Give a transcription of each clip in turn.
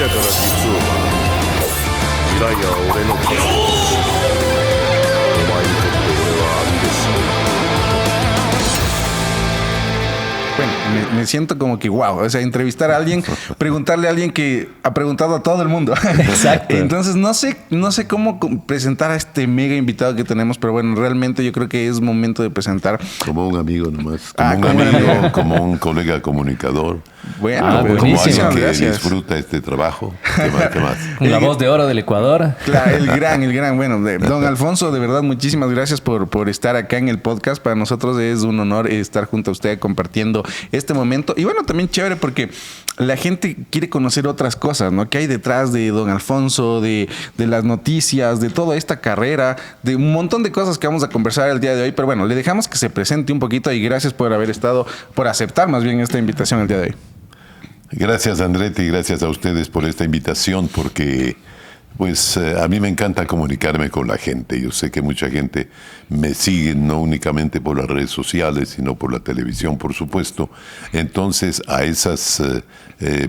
実は未来は俺の家族だし、お前にとって俺は兄弟子。Bueno, me siento como que wow, o sea, entrevistar a alguien, preguntarle a alguien que ha preguntado a todo el mundo. Exacto. Entonces no sé cómo presentar a este mega invitado que tenemos, pero bueno, realmente yo creo que es momento de presentar. Como un amigo nomás, como un colega comunicador. Bueno, como buenísimo. alguien que Gracias. disfruta este trabajo. ¿Qué más? La voz de oro del Ecuador. Claro, el gran, bueno, don Alfonso, de verdad, muchísimas gracias por estar acá en el podcast. Para nosotros es un honor estar junto a usted compartiendo este momento. Y bueno, también chévere porque la gente quiere conocer otras cosas, ¿no? ¿Qué hay detrás de don Alfonso, de las noticias, de toda esta carrera, de un montón de cosas que vamos a conversar el día de hoy? Pero bueno, le dejamos que se presente un poquito y gracias por haber estado, por aceptar más bien esta invitación el día de hoy. Gracias, Andretti, y gracias a ustedes por esta invitación, porque pues a mí me encanta comunicarme con la gente. Yo sé que mucha gente me sigue no únicamente por las redes sociales, sino por la televisión, por supuesto. Entonces, a esas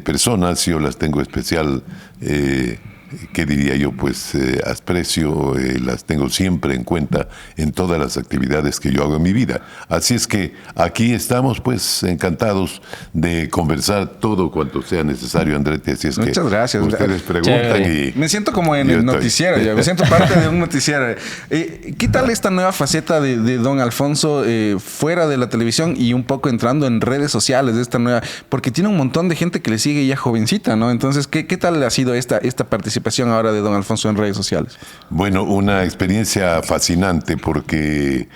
personas yo las tengo especial, ¿qué diría yo? Pues aprecio, las tengo siempre en cuenta en todas las actividades que yo hago en mi vida. Así es que aquí estamos pues encantados de conversar todo cuanto sea necesario, Andrete. Así es Muchas que gracias. ustedes preguntan y me siento como en yo el estoy. noticiero, ya me siento parte de un noticiero. ¿Qué tal esta nueva faceta de don Alfonso fuera de la televisión y un poco entrando en redes sociales de esta nueva? Porque tiene un montón de gente que le sigue ya jovencita, ¿no? Entonces, ¿qué tal ha sido esta participación ahora de don Alfonso en redes sociales? Bueno, una experiencia fascinante porque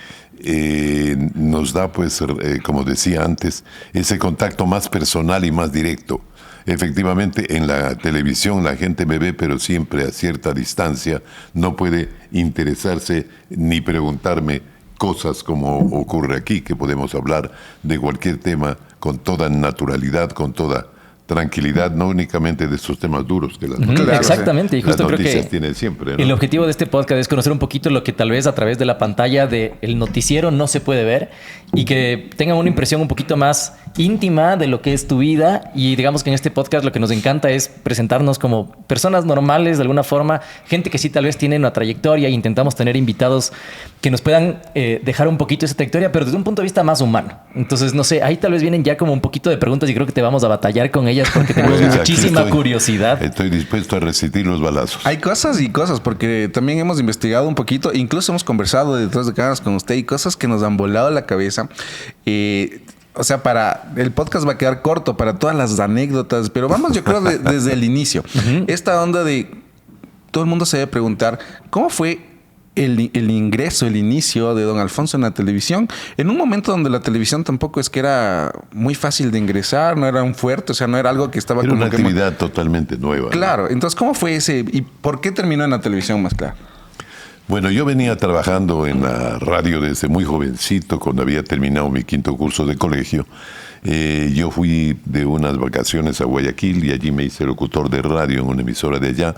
nos da, pues, como decía antes, ese contacto más personal y más directo. Efectivamente, en la televisión la gente me ve, pero siempre a cierta distancia. No puede interesarse ni preguntarme cosas como ocurre aquí, que podemos hablar de cualquier tema con toda naturalidad, con toda tranquilidad, no únicamente de estos temas duros que las noticias, exactamente, y justo las creo noticias que tienen siempre, ¿no? el objetivo de este podcast es conocer un poquito lo que tal vez a través de la pantalla del noticiero no se puede ver y que tengan una impresión un poquito más íntima de lo que es tu vida. Y digamos que en este podcast lo que nos encanta es presentarnos como personas normales de alguna forma, gente que sí tal vez tiene una trayectoria, e intentamos tener invitados que nos puedan dejar un poquito esa trayectoria, pero desde un punto de vista más humano. Entonces, no sé, ahí tal vez vienen ya como un poquito de preguntas y creo que te vamos a batallar con ellas porque tenemos Pues, muchísima curiosidad. Estoy dispuesto a resistir los balazos. Hay cosas y cosas, porque también hemos investigado un poquito, incluso hemos conversado detrás de cámaras con usted y cosas que nos han volado la cabeza. O sea, el podcast va a quedar corto para todas las anécdotas, pero vamos, yo creo, desde el inicio. Esta onda de todo el mundo se debe preguntar, ¿cómo fue el ingreso, el inicio de don Alfonso en la televisión? En un momento donde la televisión tampoco es que era muy fácil de ingresar, no era un fuerte, o sea, no era algo que estaba Era como una que actividad totalmente nueva. Claro, entonces, ¿cómo fue ese y por qué terminó en la televisión más claro? Bueno, yo venía trabajando en la radio desde muy jovencito, cuando había terminado mi quinto curso de colegio. Yo fui de unas vacaciones a Guayaquil y allí me hice locutor de radio en una emisora de allá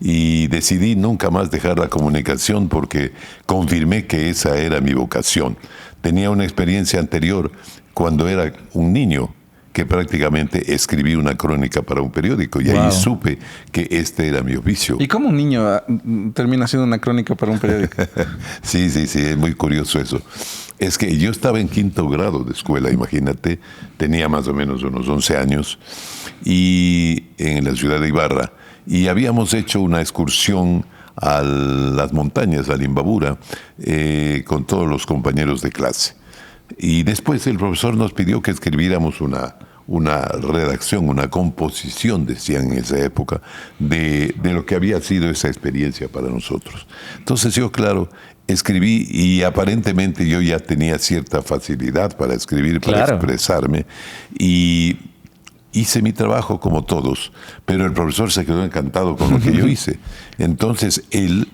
y decidí nunca más dejar la comunicación porque confirmé que esa era mi vocación. Tenía una experiencia anterior cuando era un niño que prácticamente escribí una crónica para un periódico y ahí supe que este era mi oficio. ¿Y cómo un niño termina haciendo una crónica para un periódico? Sí, es muy curioso eso. Es que yo estaba en quinto grado de escuela, imagínate, tenía más o menos unos 11 años, y en la ciudad de Ibarra, y habíamos hecho una excursión a las montañas, a Limbabura, con todos los compañeros de clase. Y después el profesor nos pidió que escribiéramos una redacción, una composición, decían en esa época, de lo que había sido esa experiencia para nosotros. Entonces yo, claro, escribí y aparentemente yo ya tenía cierta facilidad para escribir, para expresarme, y hice mi trabajo como todos, pero el profesor se quedó encantado con lo que yo hice. Entonces él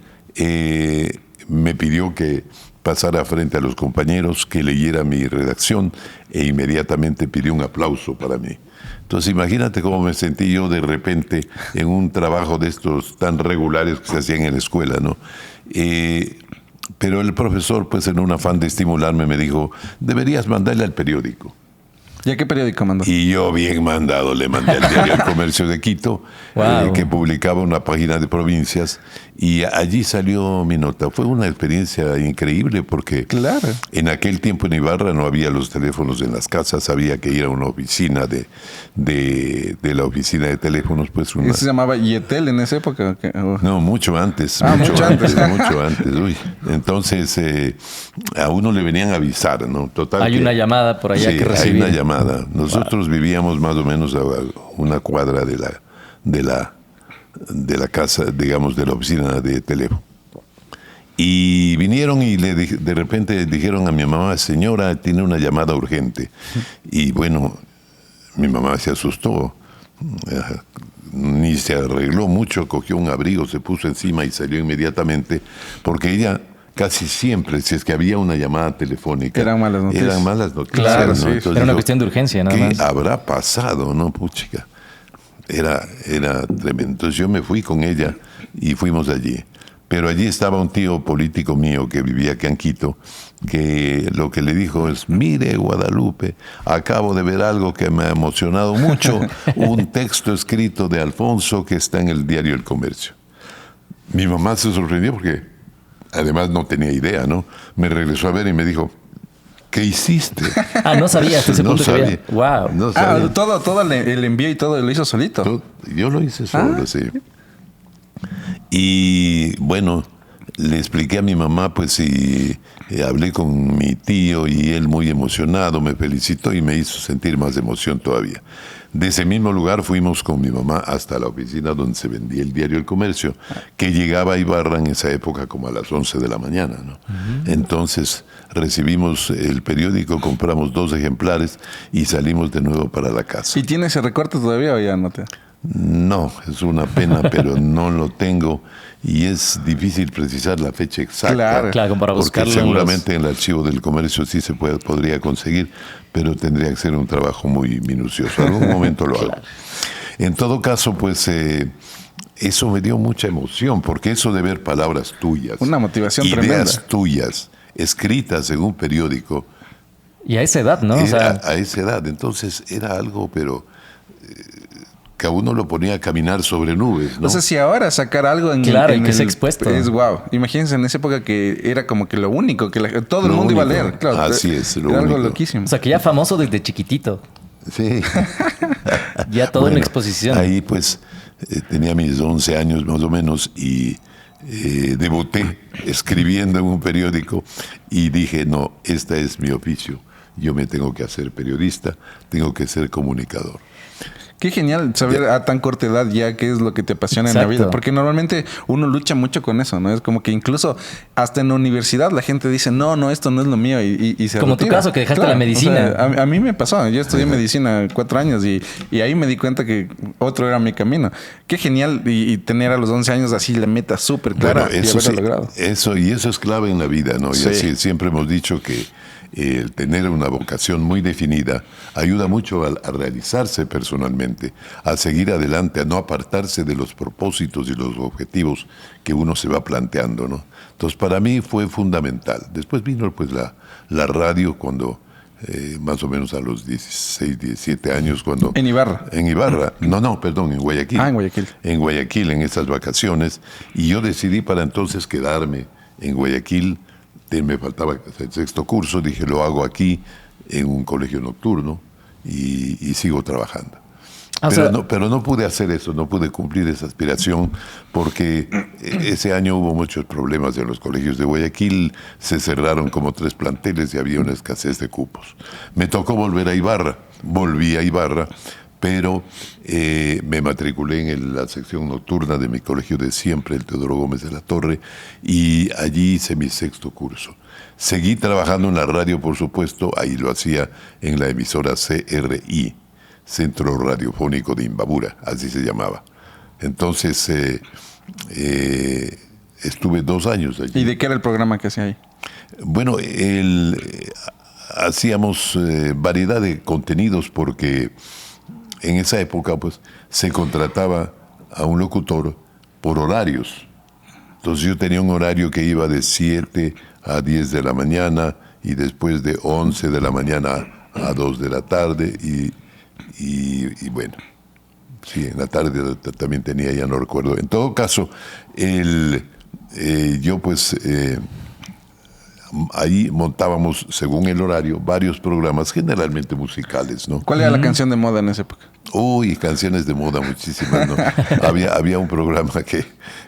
me pidió que pasara frente a los compañeros, que leyera mi redacción e inmediatamente pidió un aplauso para mí. Entonces imagínate cómo me sentí yo de repente en un trabajo de estos tan regulares que se hacían en la escuela, ¿no? Pero el profesor, pues en un afán de estimularme, me dijo, deberías mandarle al periódico. ¿Ya qué periódico mandó? Y yo, bien mandado, le mandé al diario El Comercio de Quito, Wow. que publicaba una página de provincias, y allí salió mi nota. Fue una experiencia increíble porque Claro. en aquel tiempo en Ibarra no había los teléfonos en las casas, había que ir a una oficina de la oficina de teléfonos, pues una... ¿Eso se llamaba Yetel en esa época? ¿O qué? No, mucho antes. Ah, mucho antes. Mucho antes. Uy. Entonces, a uno le venían a avisar, ¿no? Total. Hay una llamada por allá sí, que recibir. hay una llamada. Nosotros vivíamos más o menos a una cuadra de la casa, digamos, de la oficina de teléfono. Y vinieron y de repente dijeron a mi mamá, señora, tiene una llamada urgente. Y bueno, mi mamá se asustó. Ni se arregló mucho, cogió un abrigo, se puso encima y salió inmediatamente, porque ella casi siempre, si es que había una llamada telefónica, Eran malas noticias. Eran malas noticias. Claro, ¿no? sí. Entonces Era una dijo, cuestión de urgencia, nada ¿qué más. habrá pasado, no, puchica? Era tremendo. Entonces yo me fui con ella y fuimos allí. Pero allí estaba un tío político mío que vivía aquí en Quito, que lo que le dijo es, mire Guadalupe, acabo de ver algo que me ha emocionado mucho, un texto escrito de Alfonso que está en el diario El Comercio. Mi mamá se sorprendió porque además no tenía idea, ¿no? Me regresó a ver y me dijo, ¿qué hiciste? Ah, no sabía hasta ese No punto que sabía. había. Wow. No Ah, sabía. todo el envío y todo lo hizo solito. Yo lo hice solo, sí. Y bueno, le expliqué a mi mamá, pues, y hablé con mi tío y él muy emocionado me felicitó y me hizo sentir más emoción todavía. De ese mismo lugar fuimos con mi mamá hasta la oficina donde se vendía el diario El Comercio, que llegaba a Ibarra en esa época como a las 11 de la mañana, ¿no? Entonces recibimos el periódico, compramos 2 ejemplares y salimos de nuevo para la casa. ¿Y tiene ese recorte todavía o ya no te? No, es una pena, pero no lo tengo y es difícil precisar la fecha exacta. Claro. Claro, como para porque buscarlo en seguramente en el archivo del comercio sí se podría conseguir, pero tendría que ser un trabajo muy minucioso. Algún momento lo hago. En todo caso, pues eso me dio mucha emoción, porque eso de ver palabras tuyas, Una motivación ideas tremenda. tuyas, escritas en un periódico, Y a esa edad, ¿no? O sea, a esa edad, entonces era algo, pero que a uno lo ponía a caminar sobre nubes, ¿no? O sea, si ahora sacar algo en Claro, y que el- sea expuesto. Es wow. Imagínense en esa época que era como que lo único, que todo el Lo mundo iba a único. leer. Claro, Así es, lo era algo único. loquísimo. o sea, que ya famoso desde chiquitito. Sí. Ya todo en exposición. Ahí pues tenía mis 11 años más o menos y debuté escribiendo en un periódico y dije, no, este es mi oficio. Yo me tengo que hacer periodista, tengo que ser comunicador. Qué genial saber a tan corta edad ya qué es lo que te apasiona en la Exacto. vida. Porque normalmente uno lucha mucho con eso, ¿no? Es como que incluso hasta en la universidad la gente dice, no, esto no es lo mío y se Como tu retira. caso, que dejaste la medicina. O sea, a mí me pasó. Yo estudié medicina 4 años y ahí me di cuenta que otro era mi camino. Qué genial y tener a los 11 años así la meta súper clara Bueno, y eso, haberlo sí, logrado. eso es clave en la vida, ¿no? Sí. Y así siempre hemos dicho que el tener una vocación muy definida ayuda mucho a realizarse personalmente, a seguir adelante, a no apartarse de los propósitos y los objetivos que uno se va planteando, ¿no? Entonces, para mí fue fundamental. Después vino pues la radio cuando, más o menos a los 16, 17 años, cuando... En Ibarra. En Ibarra. No, perdón, en Guayaquil. Ah, en Guayaquil. En Guayaquil, en esas vacaciones. Y yo decidí para entonces quedarme en Guayaquil. Me faltaba el 6º curso. Dije, lo hago aquí en un colegio nocturno y sigo trabajando. Ah, Pero no pude hacer eso, no pude cumplir esa aspiración porque ese año hubo muchos problemas en los colegios de Guayaquil, se cerraron como 3 planteles y había una escasez de cupos. Me tocó volver a Ibarra, volví a Ibarra, pero me matriculé en la sección nocturna de mi colegio de siempre, el Teodoro Gómez de la Torre, y allí hice mi 6º curso. Seguí trabajando en la radio, por supuesto, ahí lo hacía en la emisora CRI, Centro Radiofónico de Imbabura, así se llamaba. Entonces, estuve 2 años allí. ¿Y de qué era el programa que hacía ahí? Bueno, hacíamos variedad de contenidos porque en esa época pues se contrataba a un locutor por horarios. Entonces yo tenía un horario que iba de 7 a 10 de la mañana y después de 11 de la mañana a 2 de la tarde y bueno, sí, en la tarde también tenía, ya no recuerdo. En todo caso, yo pues ahí montábamos, según el horario, varios programas, generalmente musicales, ¿no? ¿Cuál era la canción de moda en esa época? Uy, canciones de moda muchísimas, ¿no? había un programa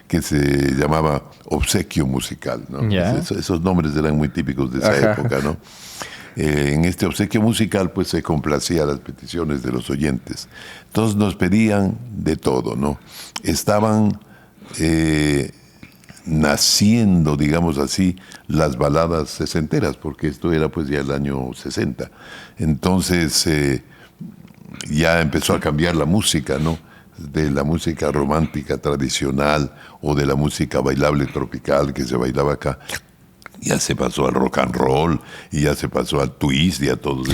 que se llamaba Obsequio Musical, ¿no? Ya. Esos nombres eran muy típicos de esa época, ¿no? En este obsequio musical pues se complacía las peticiones de los oyentes. Entonces nos pedían de todo, ¿no? Estaban naciendo, digamos así, las baladas sesenteras, porque esto era pues ya el año 60. Entonces ya empezó a cambiar la música, ¿no? De la música romántica tradicional o de la música bailable tropical que se bailaba acá. Ya se pasó al rock and roll y ya se pasó al twist y a todos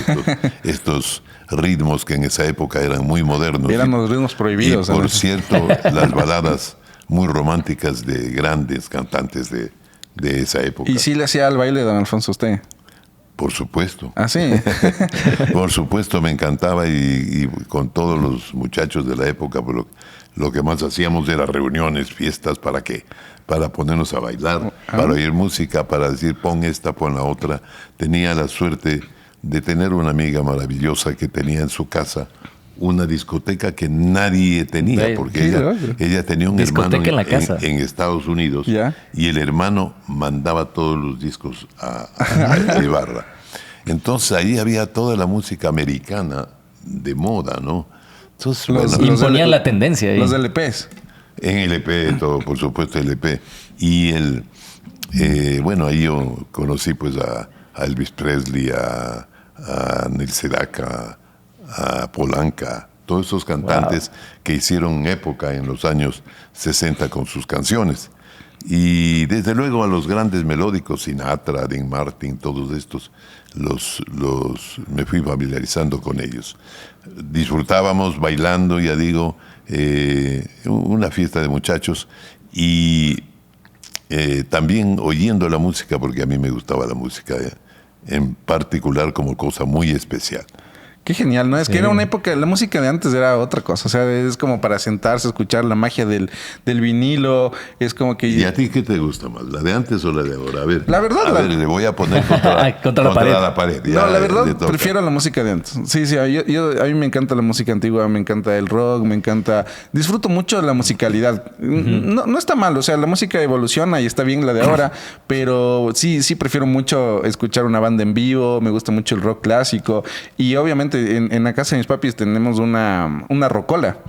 estos ritmos que en esa época eran muy modernos. Eran los ritmos prohibidos. Y por ¿sabes? cierto, las baladas muy románticas de grandes cantantes de esa época. ¿Y sí le hacía al baile, don Alfonso, usted? Por supuesto. Ah, sí. Por supuesto, me encantaba y con todos los muchachos de la época, pues lo que más hacíamos era reuniones, fiestas, ¿para qué? Para ponernos a bailar, para oír música, para decir pon esta, pon la otra. Tenía la suerte de tener una amiga maravillosa que tenía en su casa una discoteca que nadie tenía, Sí, porque ella tenía un discoteca hermano en la casa. en Estados Unidos, Ya. y el hermano mandaba todos los discos a Ibarra. Entonces ahí había toda la música americana de moda, ¿no? Entonces, Imponían la tendencia ahí. Los LPs. en LP, todo, por supuesto, LP. Y bueno, ahí yo conocí pues a Elvis Presley, a Neil Sedaka, a Polanca, todos esos cantantes que hicieron época en los años 60 con sus canciones. Y desde luego a los grandes melódicos, Sinatra, Dean Martin, todos estos, me fui familiarizando con ellos. Disfrutábamos bailando, ya digo, una fiesta de muchachos y también oyendo la música, porque a mí me gustaba la música en particular como cosa muy especial. Qué genial, ¿no? Es que era una época, la música de antes era otra cosa. O sea, es como para sentarse, escuchar la magia del vinilo. Es como que... ¿Y a ti qué te gusta más? ¿La de antes o la de ahora? A ver, La verdad, a ver, le voy a poner contra la pared. la pared. No, Ya, la verdad, le toca. prefiero la música de antes. Sí, sí, a mí me encanta la música antigua, me encanta el rock, me encanta... Disfruto mucho de la musicalidad. No está mal, o sea, la música evoluciona y está bien la de ahora, pero sí prefiero mucho escuchar una banda en vivo, me gusta mucho el rock clásico y obviamente en la casa de mis papis tenemos una rocola.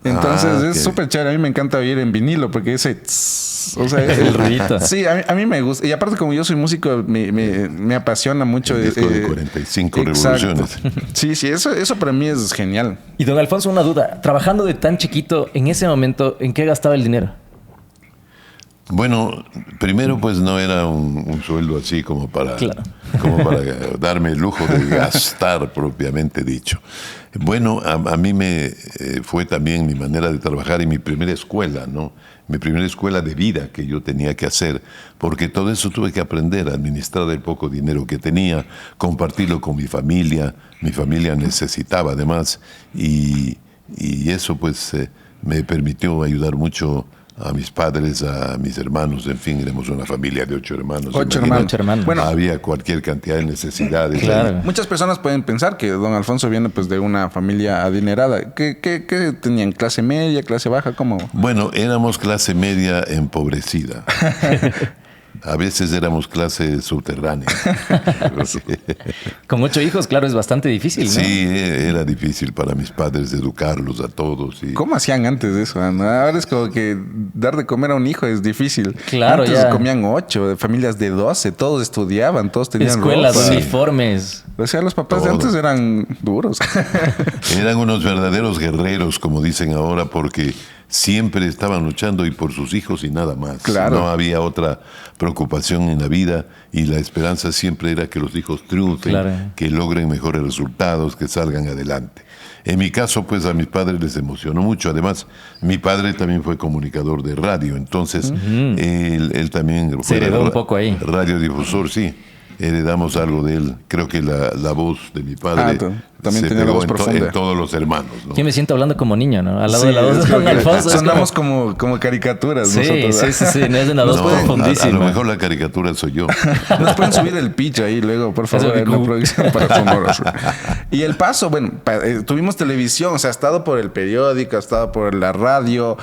Entonces es súper chévere. A mí me encanta oír en vinilo porque ese... o sea, El ruidito. Sí, a mí me gusta. Y aparte, como yo soy músico, me apasiona mucho. El disco de 45 exacto. revoluciones. Sí, eso para mí es genial. Y don Alfonso, una duda. Trabajando de tan chiquito, en ese momento, ¿en qué gastaba el dinero? Bueno, primero pues no era un sueldo así como para darme el lujo de gastar propiamente dicho. Bueno, a mí me fue también mi manera de trabajar y mi primera escuela, ¿no? Mi primera escuela de vida que yo tenía que hacer, porque todo eso tuve que aprender, a administrar el poco dinero que tenía, compartirlo con mi familia necesitaba además, y eso pues me permitió ayudar mucho a mis padres, a mis hermanos, en fin, éramos una familia de 8 hermanos. 8 imagínate. hermanos. Bueno, había cualquier cantidad de necesidades. Claro. muchas personas pueden pensar que don Alfonso viene pues de una familia adinerada. ¿Qué tenían? ¿Clase media, clase baja? ¿Cómo? Bueno, éramos clase media empobrecida. A veces éramos clase subterránea. Con 8 hijos, claro, es bastante difícil, ¿no? Sí, era difícil para mis padres educarlos a todos. Y ¿Cómo hacían antes de eso? Ahora es como que dar de comer a un hijo es difícil. Claro, antes ya. comían 8, familias de 12, todos estudiaban, todos tenían Escuelas, ropa. uniformes. O sea, los papás de Todo. antes eran duros. eran unos verdaderos guerreros, como dicen ahora, porque siempre estaban luchando y por sus hijos y nada más. Claro. No había otra preocupación en la vida y la esperanza siempre era que los hijos triunfen, Claro. que logren mejores resultados, que salgan adelante. En mi caso, pues a mis padres les emocionó mucho. Además, mi padre también fue comunicador de radio, entonces él también Se heredó un poco ahí. Radiodifusor, sí. Heredamos algo de él. Creo que la voz de mi padre también se tenía la pegó voz profunda. en todos los hermanos, ¿no? Yo me siento hablando como niño, ¿no? Al lado Sí, de la voz es de como Don que Alfonso. es sonamos como caricaturas Sí, nosotros. sí, es una voz No, a profundísima. lo mejor la caricatura soy yo. Nos pueden subir el pitch ahí luego, por favor, Eso en la producción para sonoros. Y el paso, bueno, tuvimos televisión, o sea, ha estado por el periódico, ha estado por la radio.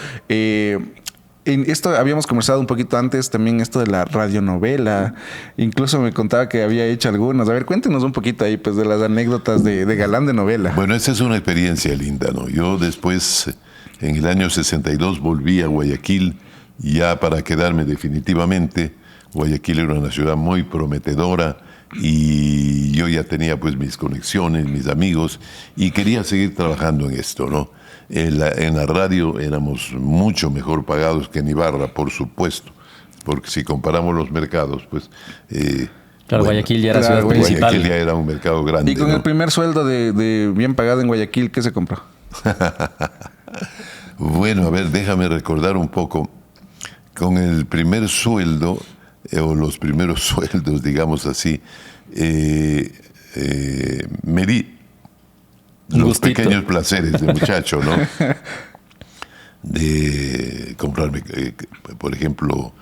En esto habíamos conversado un poquito antes, también esto de la radionovela. Incluso me contaba que había hecho algunas. A ver, cuéntenos un poquito ahí, pues, de las anécdotas de galán de novela. Bueno, esa es una experiencia linda, ¿no? Yo después, en el año 62, volví a Guayaquil ya para quedarme definitivamente. Guayaquil era una ciudad muy prometedora y yo ya tenía pues mis conexiones, mis amigos y quería seguir trabajando en esto, ¿no? En la radio éramos mucho mejor pagados que en Ibarra, por supuesto, porque si comparamos los mercados, pues... Claro, Guayaquil ya era claro, ciudad principal. Guayaquil ya era un mercado grande. Y con ¿no? el primer sueldo de bien pagado en Guayaquil, ¿qué se compró? Bueno, a ver, déjame recordar un poco. Con el primer sueldo, o los primeros sueldos, digamos así, me di los Gustito. pequeños placeres de muchacho, ¿no? De comprarme, por ejemplo,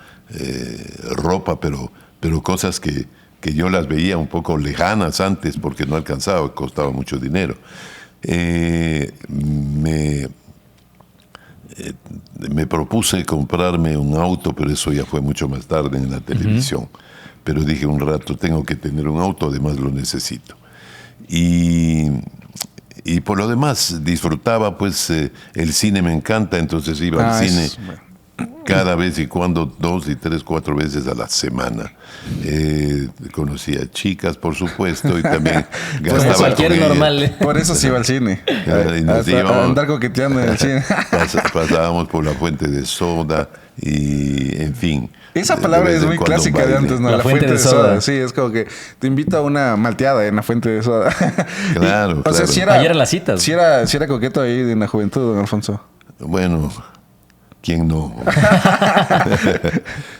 ropa, pero cosas que yo las veía un poco lejanas antes porque no alcanzaba, costaba mucho dinero. Me propuse comprarme un auto, pero eso ya fue mucho más tarde en la televisión. Pero dije un rato, tengo que tener un auto, además lo necesito. Y por lo demás disfrutaba, pues el cine me encanta, entonces iba al cine cada vez y cuando 2 y 3, 4 veces a la semana. Conocía chicas, por supuesto, y también gastaba cualquier con ellas. normal. Por eso se iba al cine. Y nos Hasta íbamos- a andar coqueteando en el cine. Pasábamos por la fuente de soda y, en fin. Esa de palabra vez es en muy cuando un clásica de baile. antes, ¿no? La fuente de soda. Sí, es como que te invito a una malteada en la fuente de soda. Claro, O sea, claro. si era... Ahí eran las citas. Si era coqueto ahí en la juventud, don Alfonso. Bueno, ¿quién no?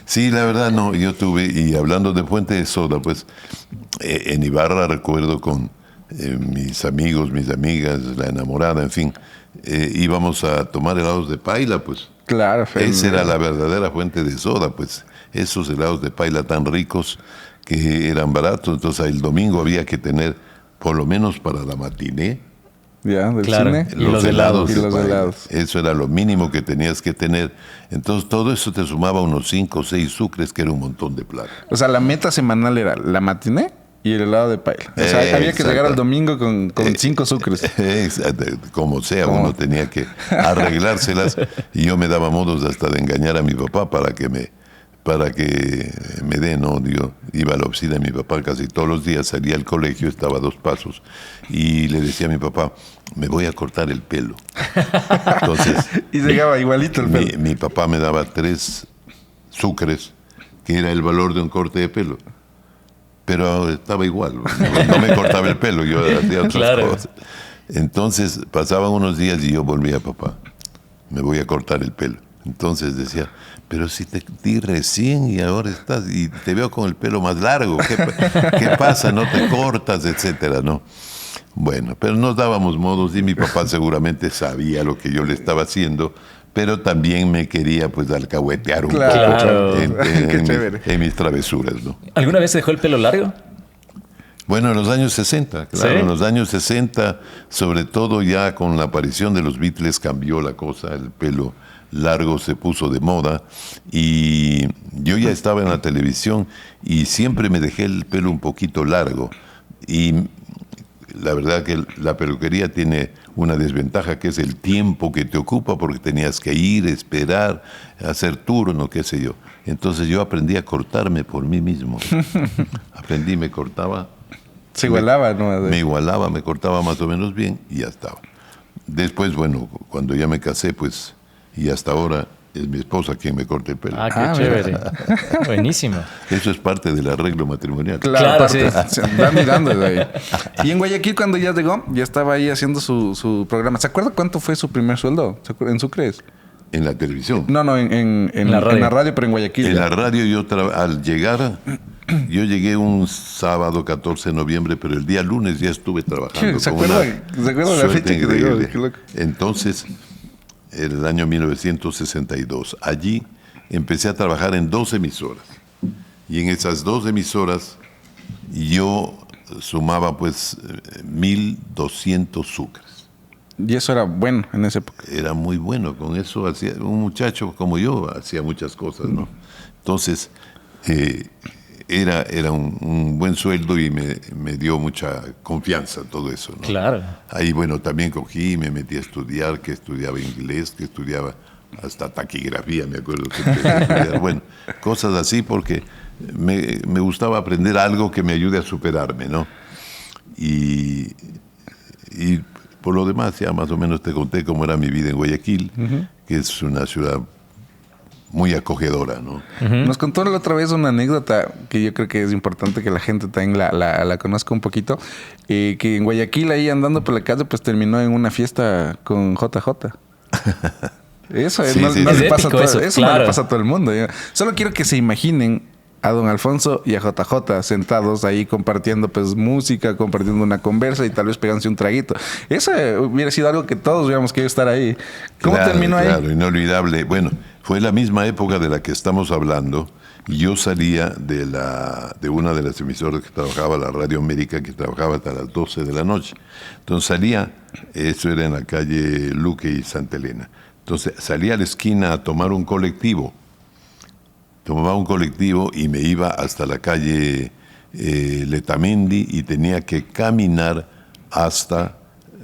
Sí, la verdad no, yo tuve, y hablando de fuente de soda, pues en Ibarra recuerdo con mis amigos, mis amigas, la enamorada, en fin, íbamos a tomar helados de paila, pues. Claro, Esa era la verdadera fuente de soda, pues. Esos helados de paila tan ricos que eran baratos, entonces el domingo había que tener, por lo menos para la matiné, Ya, del Claro. cine. Y los helados. Y los de paila. helados. Eso era lo mínimo que tenías que tener. Entonces todo eso te sumaba unos 5 o 6 sucres, que era un montón de plata. O sea, la meta semanal era la matiné y el helado de paila. O sea, había que Exacto. llegar al domingo con 5 sucres. Exacto, como sea, ¿Cómo? uno tenía que arreglárselas y yo me daba modos hasta de engañar a mi papá para que me dé, ¿no? Yo iba a la oficina de mi papá casi todos los días, salía al colegio, estaba a 2 pasos y le decía a mi papá, me voy a cortar el pelo. Entonces, Y llegaba igualito el pelo. mi papá me daba 3 sucres, que era el valor de un corte de pelo. Pero estaba igual, no me cortaba el pelo, yo hacía otras Claro. cosas. Entonces pasaban unos días y yo volvía, papá, me voy a cortar el pelo. Entonces decía, pero si te di recién y ahora estás, y te veo con el pelo más largo, ¿qué pasa? No te cortas, etcétera, ¿no? Bueno, pero nos dábamos modos y mi papá seguramente sabía lo que yo le estaba haciendo, pero también me quería pues alcahuetear un Claro. poco Qué en chévere. mis travesuras, ¿no? ¿Alguna vez se dejó el pelo largo? Bueno, en los años 60, claro, ¿Sí? en los años 60, sobre todo ya con la aparición de los Beatles cambió la cosa, el pelo largo se puso de moda y yo ya estaba en la televisión y siempre me dejé el pelo un poquito largo y la verdad que la peluquería tiene una desventaja que es el tiempo que te ocupa porque tenías que ir, esperar, hacer turno, qué sé yo. Entonces yo aprendí a cortarme por mí mismo. Aprendí, me cortaba. Se igualaba, ¿no? Me igualaba, me cortaba más o menos bien y ya estaba. Después, bueno, cuando ya me casé, pues, y hasta ahora es mi esposa quien me corta el pelo. Ah, qué Ah, chévere. Buenísimo. Eso es parte del arreglo matrimonial. Claro, aparte, sí. se anda mirando de ahí. Y en Guayaquil, cuando ya llegó, ya estaba ahí haciendo su programa. ¿Se acuerda cuánto fue su primer sueldo? ¿En Sucres? En la televisión. No, en la radio. en la radio, pero en Guayaquil. En ya. la radio al llegar, yo llegué un sábado 14 de noviembre, pero el día lunes ya estuve trabajando. ¿Se con acuerda una de la suerte fecha que llegó? increíble. Qué loco. Entonces, en el año 1962, allí empecé a trabajar en 2 emisoras. Y en esas 2 emisoras yo sumaba pues 1.200 sucres. Y eso era bueno en esa época. Era muy bueno, con eso hacía, un muchacho como yo hacía muchas cosas, ¿no? Entonces, era un buen sueldo y me dio mucha confianza todo eso, ¿no? Claro. Ahí, bueno, también cogí y me metí a estudiar, que estudiaba inglés, que estudiaba hasta taquigrafía, me acuerdo que empecé a estudiar. Bueno, cosas así porque me gustaba aprender algo que me ayude a superarme, ¿no? Y por lo demás, ya más o menos te conté cómo era mi vida en Guayaquil, que es una ciudad muy acogedora, ¿no? Nos contó la otra vez una anécdota que yo creo que es importante que la gente también la conozca un poquito. Que en Guayaquil, ahí andando por la calle, pues terminó en una fiesta con JJ. Eso Sí, no, sí. no Es le pasa a épico todo, eso, no le claro. pasa a todo el mundo. Solo quiero que se imaginen a don Alfonso y a JJ sentados ahí compartiendo pues música, compartiendo una conversa y tal vez pegándose un traguito. Eso hubiera sido algo que todos hubiéramos querido estar ahí. ¿Cómo Claro, terminó ahí? Claro, inolvidable. Bueno, fue la misma época de la que estamos hablando. Y yo salía de una de las emisoras que trabajaba, la Radio América, que trabajaba hasta las 12 de la noche. Entonces salía, eso era en la calle Luque y Santa Elena. Entonces salía a la esquina a tomar un colectivo. Tomaba un colectivo y me iba hasta la calle Letamendi y tenía que caminar hasta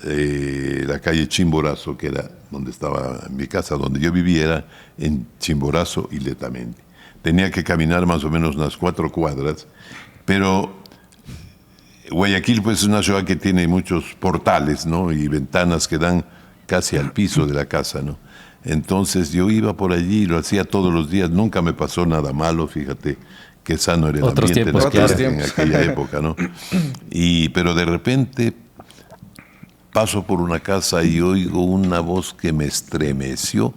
la calle Chimborazo, que era donde estaba mi casa, donde yo vivía, era en Chimborazo y Letamendi. Tenía que caminar más o menos unas 4 cuadras, pero Guayaquil pues es una ciudad que tiene muchos portales, ¿no? Y ventanas que dan casi al piso de la casa, ¿no? Entonces yo iba por allí, lo hacía todos los días, nunca me pasó nada malo, fíjate qué sano era el Otros ambiente tiempos, en aquella época, ¿no? Pero de repente paso por una casa y oigo una voz que me estremeció,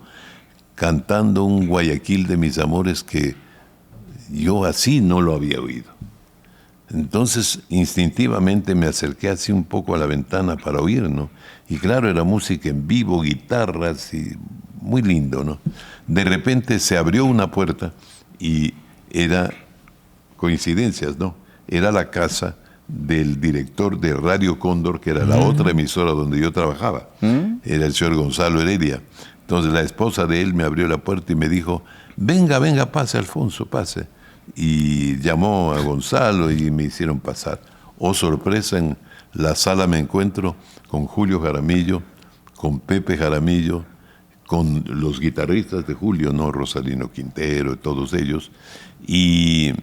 cantando un Guayaquil de mis amores que yo así no lo había oído. Entonces, instintivamente me acerqué así un poco a la ventana para oír, ¿no? Y claro, era música en vivo, guitarras y muy lindo, ¿no? De repente se abrió una puerta y era coincidencias, ¿no? Era la casa del director de Radio Cóndor, que era la otra emisora donde yo trabajaba. Era el señor Gonzalo Heredia. Entonces la esposa de él me abrió la puerta y me dijo, venga, pase Alfonso, pase. Y llamó a Gonzalo y me hicieron pasar. Oh, sorpresa, en la sala me encuentro con Julio Jaramillo, con Pepe Jaramillo, con los guitarristas de Julio, ¿no? Rosalino Quintero, todos ellos, y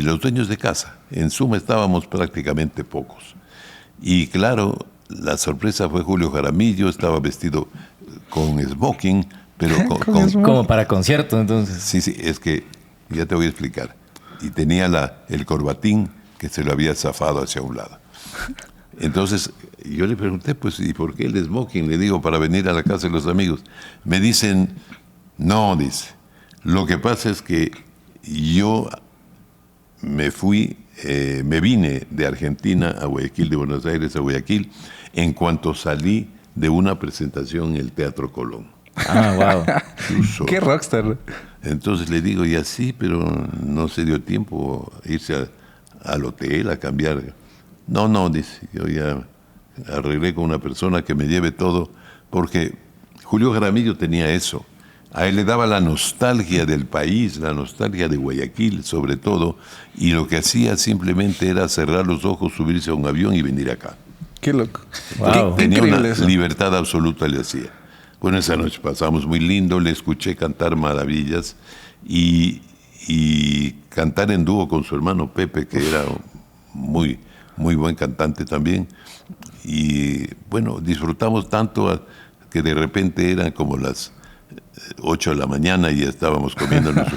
los dueños de casa. En suma estábamos prácticamente pocos. Y claro, la sorpresa fue Julio Jaramillo, estaba vestido con smoking, pero Como para concierto, entonces. Sí, es que ya te voy a explicar. Y tenía el corbatín que se lo había zafado hacia un lado. Entonces yo le pregunté, pues, ¿y por qué el smoking? Le digo, para venir a la casa de los amigos. Me dicen, no, dice, lo que pasa es que yo me vine de Argentina a Guayaquil, de Buenos Aires a Guayaquil, en cuanto salí de una presentación en el Teatro Colón. Ah, wow. Qué rockstar. Entonces le digo, y así, pero no se dio tiempo a irse al hotel a cambiar. No, dice, yo ya arreglé con una persona que me lleve todo, porque Julio Jaramillo tenía eso. A él le daba la nostalgia del país, la nostalgia de Guayaquil sobre todo, y lo que hacía simplemente era cerrar los ojos, subirse a un avión y venir acá. Qué loco. Wow. Tenía una Increíble eso. libertad absoluta, le hacía. Bueno, esa noche pasamos muy lindo, le escuché cantar maravillas y cantar en dúo con su hermano Pepe, que era muy, muy buen cantante también. Y bueno, disfrutamos tanto que de repente eran como las 8 de la mañana y ya estábamos comiéndonos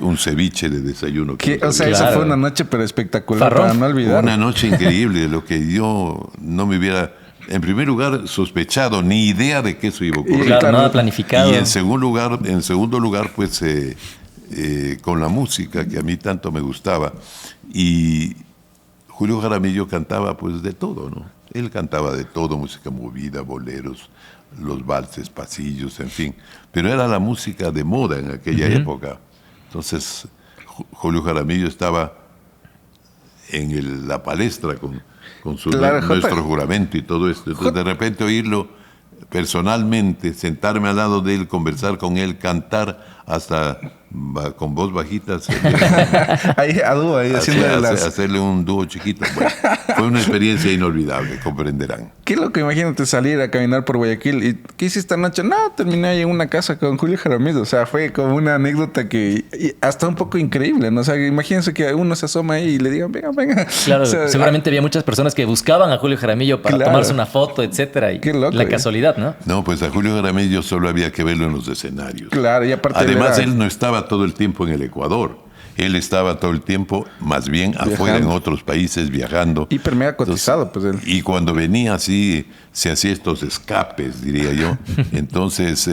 un ceviche de desayuno. O sea, esa fue una noche pero espectacular Farrón. para no olvidar. Una noche increíble, de lo que yo no me hubiera, en primer lugar, sospechado, ni idea de que eso iba a ocurrir. Claro, Claro. nada planificado. Y en segundo lugar, pues con la música que a mí tanto me gustaba. Y Julio Jaramillo cantaba pues de todo, ¿no? Él cantaba de todo, música movida, boleros, los valses, pasillos, en fin. Pero era la música de moda en aquella época. Entonces, Julio Jaramillo estaba en la palestra con su, Claro, nuestro juramento y todo esto. Entonces, de repente oírlo personalmente, sentarme al lado de él, conversar con él, cantar hasta con voz bajita, Ahí a dúo, ahí haciendo las... hacerle un dúo chiquito. Bueno, fue una experiencia inolvidable, comprenderán. Qué loco, imagínate salir a caminar por Guayaquil. ¿Y qué hiciste anoche? No, terminé ahí en una casa con Julio Jaramillo. O sea, fue como una anécdota que hasta un poco increíble, ¿no? O sea, imagínense que uno se asoma ahí y le digan, venga, venga. Claro, O sea, seguramente había muchas personas que buscaban a Julio Jaramillo para Claro. tomarse una foto, etcétera. Y Qué loco, la casualidad, ¿no? No, pues a Julio Jaramillo solo había que verlo en los escenarios. Claro, y aparte Además, era- él no estaba todo el tiempo en el Ecuador. Él estaba todo el tiempo, más bien afuera, en otros países, viajando. hiper mega cotizado, pues él. Y cuando venía así, se hacía estos escapes, diría yo. Entonces,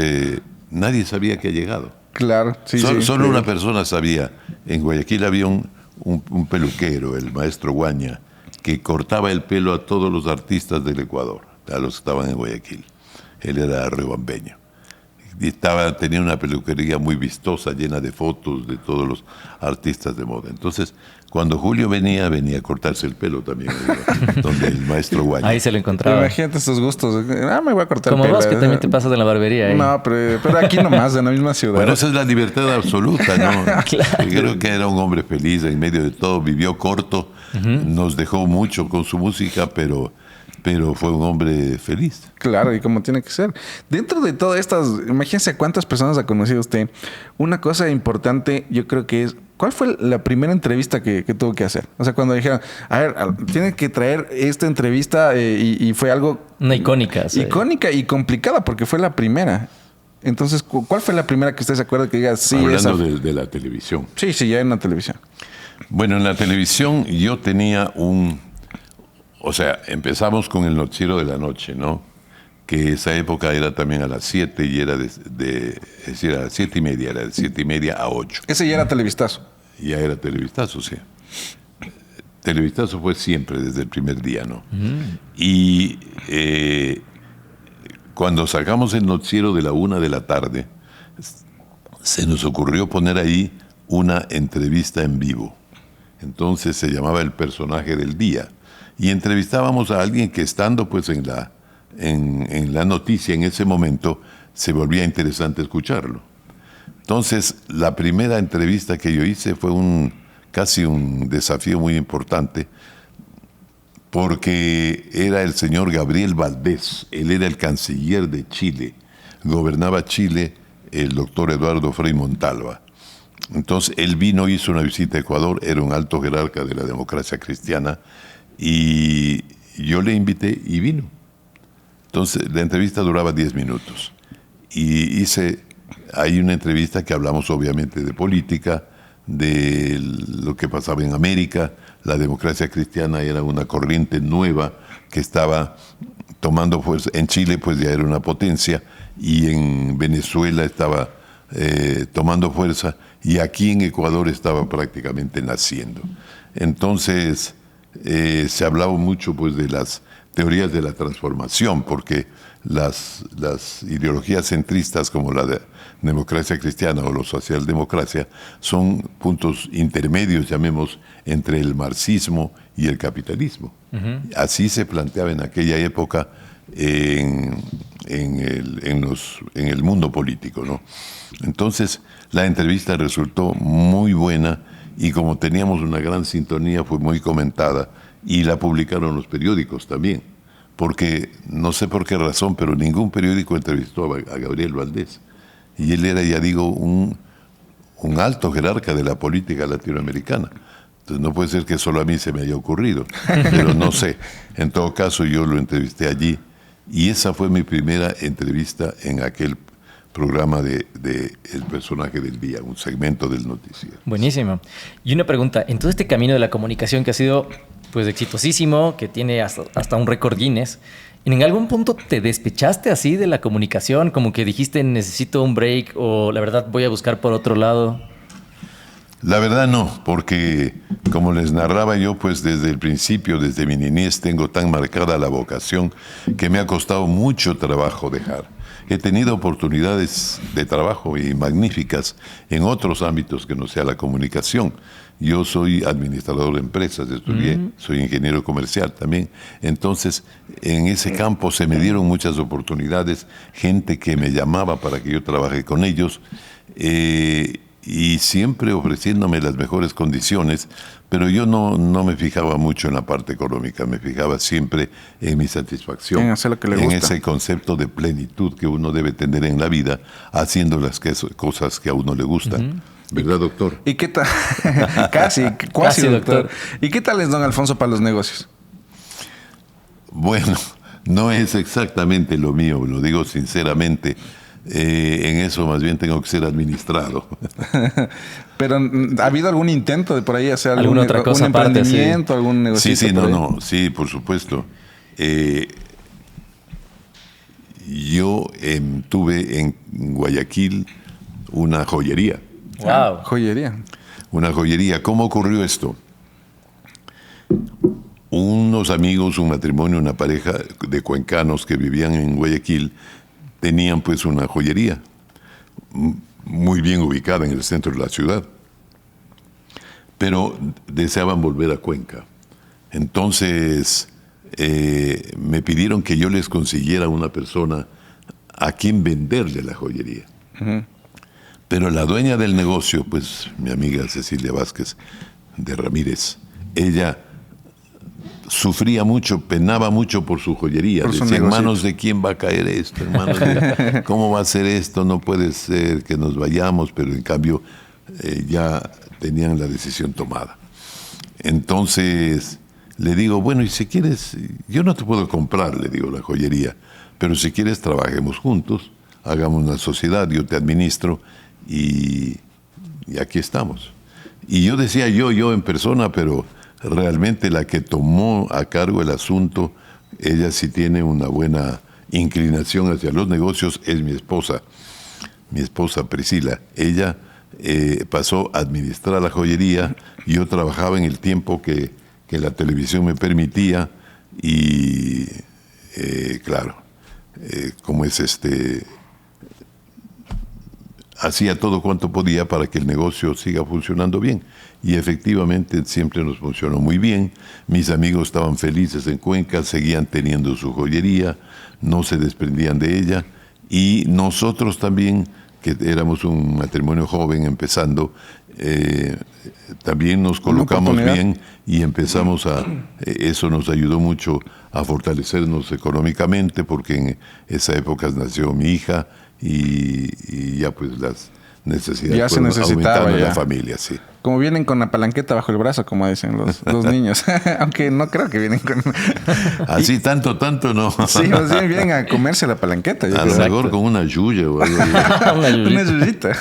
nadie sabía que ha llegado. Claro, sí, Solo sí. una persona sabía. En Guayaquil había un peluquero, el maestro Guaña, que cortaba el pelo a todos los artistas del Ecuador, a los que estaban en Guayaquil. Él era riobambeño. Y tenía una peluquería muy vistosa, llena de fotos de todos los artistas de moda. Entonces, cuando Julio venía a cortarse el pelo también, donde el maestro Guaña. Ahí se lo encontraba. Imagínate estos gustos. Me voy a cortar Como el pelo. vos que también te pasas en la barbería ahí. No, pero aquí nomás, en la misma ciudad. Bueno, esa es la libertad absoluta, ¿no? Claro. Creo que era un hombre feliz en medio de todo, vivió corto, nos dejó mucho con su música, pero fue un hombre feliz. Claro, y como tiene que ser. Dentro de todas estas, imagínense cuántas personas ha conocido usted. Una cosa importante, yo creo que es, ¿cuál fue la primera entrevista que tuvo que hacer? O sea, cuando dijeron, a ver, tienen que traer esta entrevista y fue algo Una icónica. Sí. icónica y complicada porque fue la primera. Entonces, ¿cuál fue la primera que usted se acuerda que diga, sí, Hablando esa? de la televisión. Sí, ya en la televisión. Bueno, en la televisión yo tenía o sea, empezamos con el noticiero de la noche, ¿no? Que esa época era también a las 7 y era es decir, a las 7:30, era de 7:30 a 8. Ese ya era televistazo. Ya era Televistazo, sí. Televistazo fue siempre, desde el primer día, ¿no? Y cuando sacamos el noticiero de la 1 de la tarde, se nos ocurrió poner ahí una entrevista en vivo. Entonces se llamaba El Personaje del Día. Y entrevistábamos a alguien que estando pues en la noticia en ese momento, se volvía interesante escucharlo. Entonces, la primera entrevista que yo hice fue casi un desafío muy importante, porque era el señor Gabriel Valdés. Él era el canciller de Chile. Gobernaba Chile el doctor Eduardo Frei Montalva. Entonces, él vino, hizo una visita a Ecuador, era un alto jerarca de la democracia cristiana, y yo le invité y vino. Entonces, la entrevista duraba 10 minutos. Y hice ahí una entrevista que hablamos obviamente de política, de lo que pasaba en América. La democracia cristiana era una corriente nueva que estaba tomando fuerza. En Chile pues ya era una potencia, y en Venezuela estaba tomando fuerza, y aquí en Ecuador estaba prácticamente naciendo. Entonces se hablaba mucho pues de las teorías de la transformación, porque las ideologías centristas como la de democracia cristiana o la socialdemocracia son puntos intermedios, llamemos, entre el marxismo y el capitalismo. Así se planteaba en aquella época en el mundo político, ¿no? Entonces, la entrevista resultó muy buena, y como teníamos una gran sintonía, fue muy comentada, y la publicaron los periódicos también, porque no sé por qué razón, pero ningún periódico entrevistó a Gabriel Valdés, y él era, ya digo, un alto jerarca de la política latinoamericana. Entonces no puede ser que solo a mí se me haya ocurrido, pero no sé. En todo caso, yo lo entrevisté allí, y esa fue mi primera entrevista en aquel programa de el personaje del día, un segmento del noticiero. Buenísimo. Y una pregunta, en todo este camino de la comunicación que ha sido pues exitosísimo, que tiene hasta un récord Guinness, ¿en algún punto te despechaste así de la comunicación? Como que dijiste, necesito un break, o la verdad voy a buscar por otro lado. La verdad no, porque como les narraba yo, pues desde el principio, desde mi niñez, tengo tan marcada la vocación que me ha costado mucho trabajo dejar. He tenido oportunidades de trabajo y magníficas en otros ámbitos que no sea la comunicación. Yo soy administrador de empresas, estudié, soy ingeniero comercial también. Entonces, en ese campo se me dieron muchas oportunidades, gente que me llamaba para que yo trabaje con ellos, y siempre ofreciéndome las mejores condiciones, pero yo no me fijaba mucho en la parte económica, me fijaba siempre en mi satisfacción, En hacer lo que le en gusta. ese concepto de plenitud que uno debe tener en la vida, haciendo las cosas que a uno le gustan. ¿Verdad, doctor? ¿Y qué tal? Casi, doctor. ¿Y qué tal es don Alfonso para los negocios? Bueno, no es exactamente lo mío, lo digo sinceramente. En eso más bien tengo que ser administrado. Pero ¿ha habido algún intento de por ahí hacer ¿Alguna otra cosa un aparte, emprendimiento, algún negocio? Sí, sí, por supuesto. Yo tuve en Guayaquil una joyería. Wow. Joyería. Una joyería. ¿Cómo ocurrió esto? Unos amigos, un matrimonio, una pareja de cuencanos que vivían en Guayaquil tenían pues una joyería muy bien ubicada en el centro de la ciudad, pero deseaban volver a Cuenca. Entonces me pidieron que yo les consiguiera una persona a quien venderle la joyería. Pero la dueña del negocio, pues mi amiga Cecilia Vázquez de Ramírez, ella sufría mucho, penaba mucho por su joyería. Por su Decía, negocito. hermanos, ¿de quién va a caer esto? Hermanos, ¿cómo va a ser esto? No puede ser que nos vayamos, pero en cambio ya tenían la decisión tomada. Entonces le digo, bueno, y si quieres, yo no te puedo comprar, le digo, la joyería, pero si quieres trabajemos juntos, hagamos una sociedad, yo te administro y aquí estamos. Y yo decía yo en persona, pero realmente la que tomó a cargo el asunto, ella sí tiene una buena inclinación hacia los negocios, es mi esposa Priscila. Ella pasó a administrar la joyería, yo trabajaba en el tiempo que la televisión me permitía y claro, como es hacía todo cuanto podía para que el negocio siga funcionando bien. Y efectivamente siempre nos funcionó muy bien. Mis amigos estaban felices en Cuenca, seguían teniendo su joyería, no se desprendían de ella. Y nosotros también, que éramos un matrimonio joven empezando, también nos colocamos bien y empezamos eso nos ayudó mucho a fortalecernos económicamente, porque en esa época nació mi hija y ya pues las necesidades Ya se fueron necesitaba aumentando en ya. la familia, sí. Como vienen con la palanqueta bajo el brazo, como dicen los niños. Aunque no creo que vienen con... Así tanto no. Sí, más bien vienen a comerse la palanqueta. yo A lo creo. mejor con una yuya o algo así. Una yuyita. Una yuyita.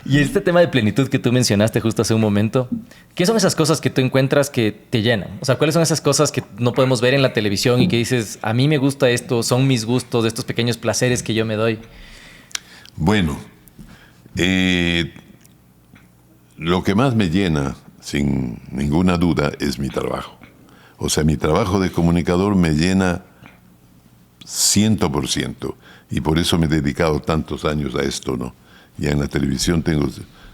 Y este tema de plenitud que tú mencionaste justo hace un momento, ¿qué son esas cosas que tú encuentras que te llenan? O sea, ¿cuáles son esas cosas que no podemos ver en la televisión y que dices, a mí me gusta esto, son mis gustos, estos pequeños placeres que yo me doy? Bueno, lo que más me llena, sin ninguna duda, es mi trabajo. O sea, mi trabajo de comunicador me llena 100%. Y por eso me he dedicado tantos años a esto, ¿no? Ya en la televisión tengo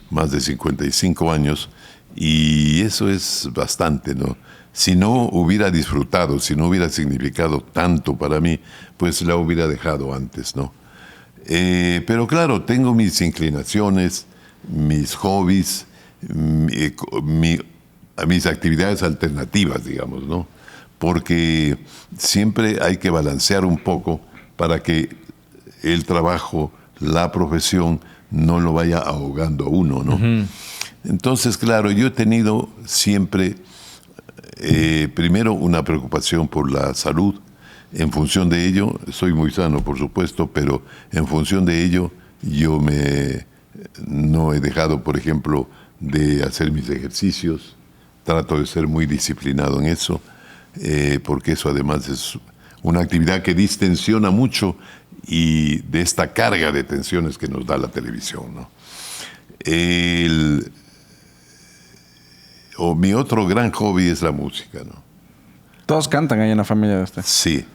más de 55 años y eso es bastante, ¿no? Si no hubiera disfrutado, si no hubiera significado tanto para mí, pues la hubiera dejado antes, ¿no? Pero claro, tengo mis inclinaciones, mis hobbies, mis actividades alternativas, digamos, ¿no? Porque siempre hay que balancear un poco para que el trabajo, la profesión, no lo vaya ahogando a uno, ¿no? Uh-huh. Entonces, claro, yo he tenido siempre, primero, una preocupación por la salud En función de ello, soy muy sano, por supuesto, pero en función de ello, yo no he dejado, por ejemplo, de hacer mis ejercicios. Trato de ser muy disciplinado en eso, porque eso además es una actividad que distensiona mucho y de esta carga de tensiones que nos da la televisión, ¿no? Mi otro gran hobby es la música, ¿no? Todos cantan ahí en la familia de usted. Sí,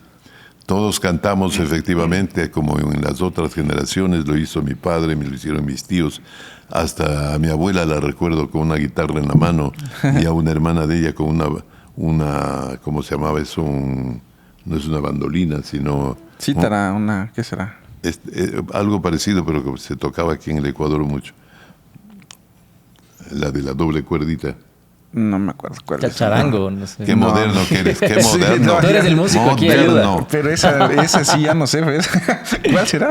todos cantamos efectivamente, como en las otras generaciones, lo hizo mi padre, me lo hicieron mis tíos, hasta a mi abuela la recuerdo con una guitarra en la mano y a una hermana de ella con una ¿cómo se llamaba eso? No es una bandolina, sino... Cítara, ¿qué será? Algo parecido, pero que se tocaba aquí en el Ecuador mucho. La de la doble cuerdita. No me acuerdo cuál es. Charango, no sé. Qué moderno que eres, qué Sí, moderno. no, Tú eres el músico aquí, ayuda. Pero esa sí ya no sé, ¿ves? ¿Cuál será?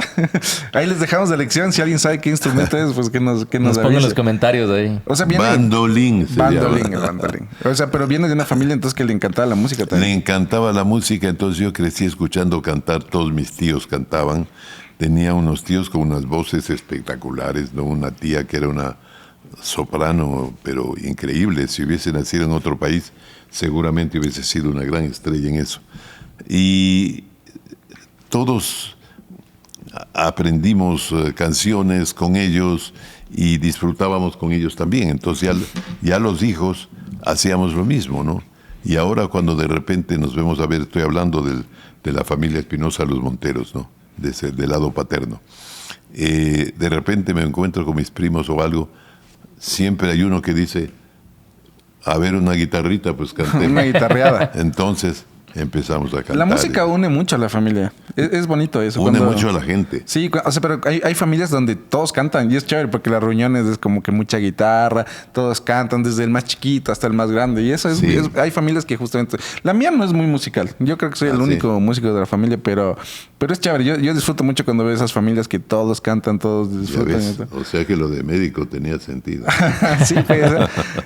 Ahí les dejamos de lección. Si alguien sabe qué instrumento es, pues que nos Nos pongan en avise. los comentarios ahí. O sea, viene... Bandolín. Bandolín, el bandolín. O sea, pero viene de una familia entonces que le encantaba la música Le también. encantaba la música, entonces yo crecí escuchando cantar, todos mis tíos cantaban. Tenía unos tíos con unas voces espectaculares, ¿no? Una tía que era una soprano, pero increíble. Si hubiese nacido en otro país, seguramente hubiese sido una gran estrella en eso. Y todos aprendimos canciones con ellos y disfrutábamos con ellos también. Entonces ya los hijos hacíamos lo mismo, ¿no? Y ahora cuando de repente nos vemos a ver, estoy hablando de la familia Espinosa Los Monteros, ¿no? Del lado paterno. De repente me encuentro con mis primos o algo, siempre hay uno que dice, a ver, una guitarrita, pues cantemos. Una guitarreada. Entonces empezamos a cantar. La música une mucho a la familia. Es bonito eso. Une mucho a la gente. Sí, o sea, pero hay familias donde todos cantan y es chévere porque las reuniones es como que mucha guitarra, todos cantan desde el más chiquito hasta el más grande y eso Sí. hay familias que justamente... La mía no es muy musical. Yo creo que soy el sí. único músico de la familia, pero es chévere. Yo disfruto mucho cuando veo esas familias que todos cantan, todos Ya disfrutan. ves, o sea que lo de médico tenía sentido. Sí, pues,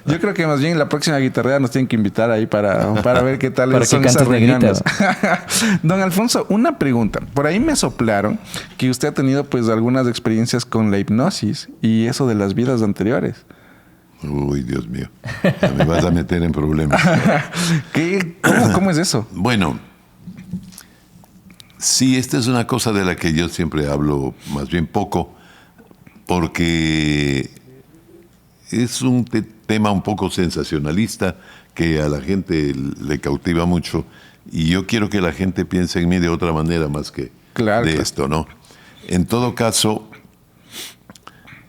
yo creo que más bien la próxima guitarrera nos tienen que invitar ahí para ver qué tal Para son que esas cantes reuniones. negritas. Don Alfonso, una pregunta. Por ahí me soplaron que usted ha tenido pues algunas experiencias con la hipnosis y eso de las vidas anteriores. Uy, Dios mío, ya me vas a meter en problemas. ¿Cómo es eso? Bueno, sí, esta es una cosa de la que yo siempre hablo más bien poco, porque es un tema un poco sensacionalista que a la gente le cautiva mucho y yo quiero que la gente piense en mí de otra manera más que Claro, de claro. esto, ¿no? En todo caso,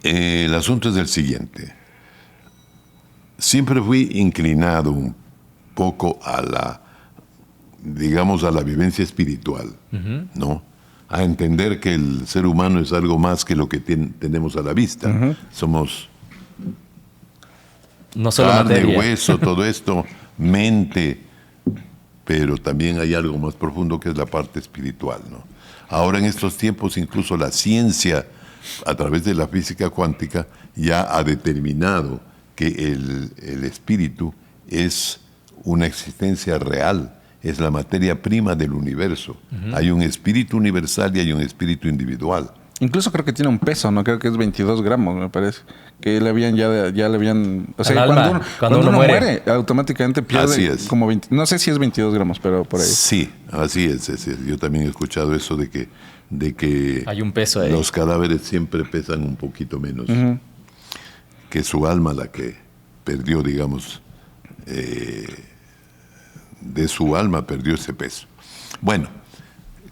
el asunto es el siguiente. Siempre fui inclinado un poco a la vivencia espiritual, ¿no? A entender que el ser humano es algo más que lo que tenemos a la vista. Somos No solo carne, materia. hueso, todo esto, mente, pero también hay algo más profundo que es la parte espiritual, ¿no? Ahora en estos tiempos incluso la ciencia, a través de la física cuántica, ya ha determinado que el espíritu es una existencia real, es la materia prima del universo. Hay un espíritu universal y hay un espíritu individual. Incluso creo que tiene un peso, ¿no? Creo que es 22 gramos, me parece. Que le habían ya le habían... O sea, Al alma, cuando uno muere, automáticamente pierde Así es. como 20... No sé si es 22 gramos, pero por ahí. Sí, así es. Yo también he escuchado eso de que Hay un peso ahí. los cadáveres siempre pesan un poquito menos que su alma, la que perdió, digamos, de su alma perdió ese peso. Bueno,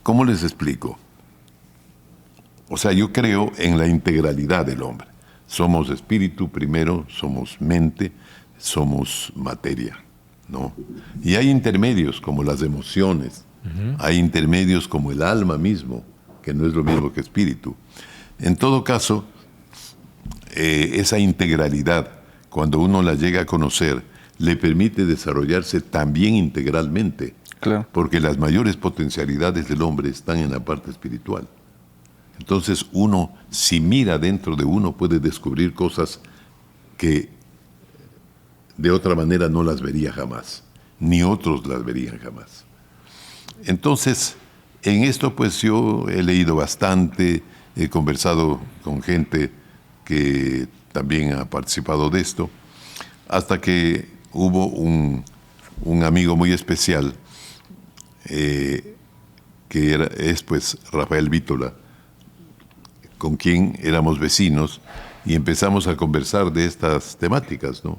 ¿cómo les explico? O sea, yo creo en la integralidad del hombre. Somos espíritu primero, somos mente, somos materia, ¿no? Y hay intermedios como las emociones, hay intermedios como el alma mismo, que no es lo mismo que espíritu. En todo caso, esa integralidad, cuando uno la llega a conocer, le permite desarrollarse también integralmente, Claro. porque las mayores potencialidades del hombre están en la parte espiritual. Entonces uno, si mira dentro de uno, puede descubrir cosas que de otra manera no las vería jamás, ni otros las verían jamás. Entonces, en esto pues yo he leído bastante, he conversado con gente que también ha participado de esto, hasta que hubo un amigo muy especial, que es pues Rafael Vítola, con quien éramos vecinos y empezamos a conversar de estas temáticas, ¿no?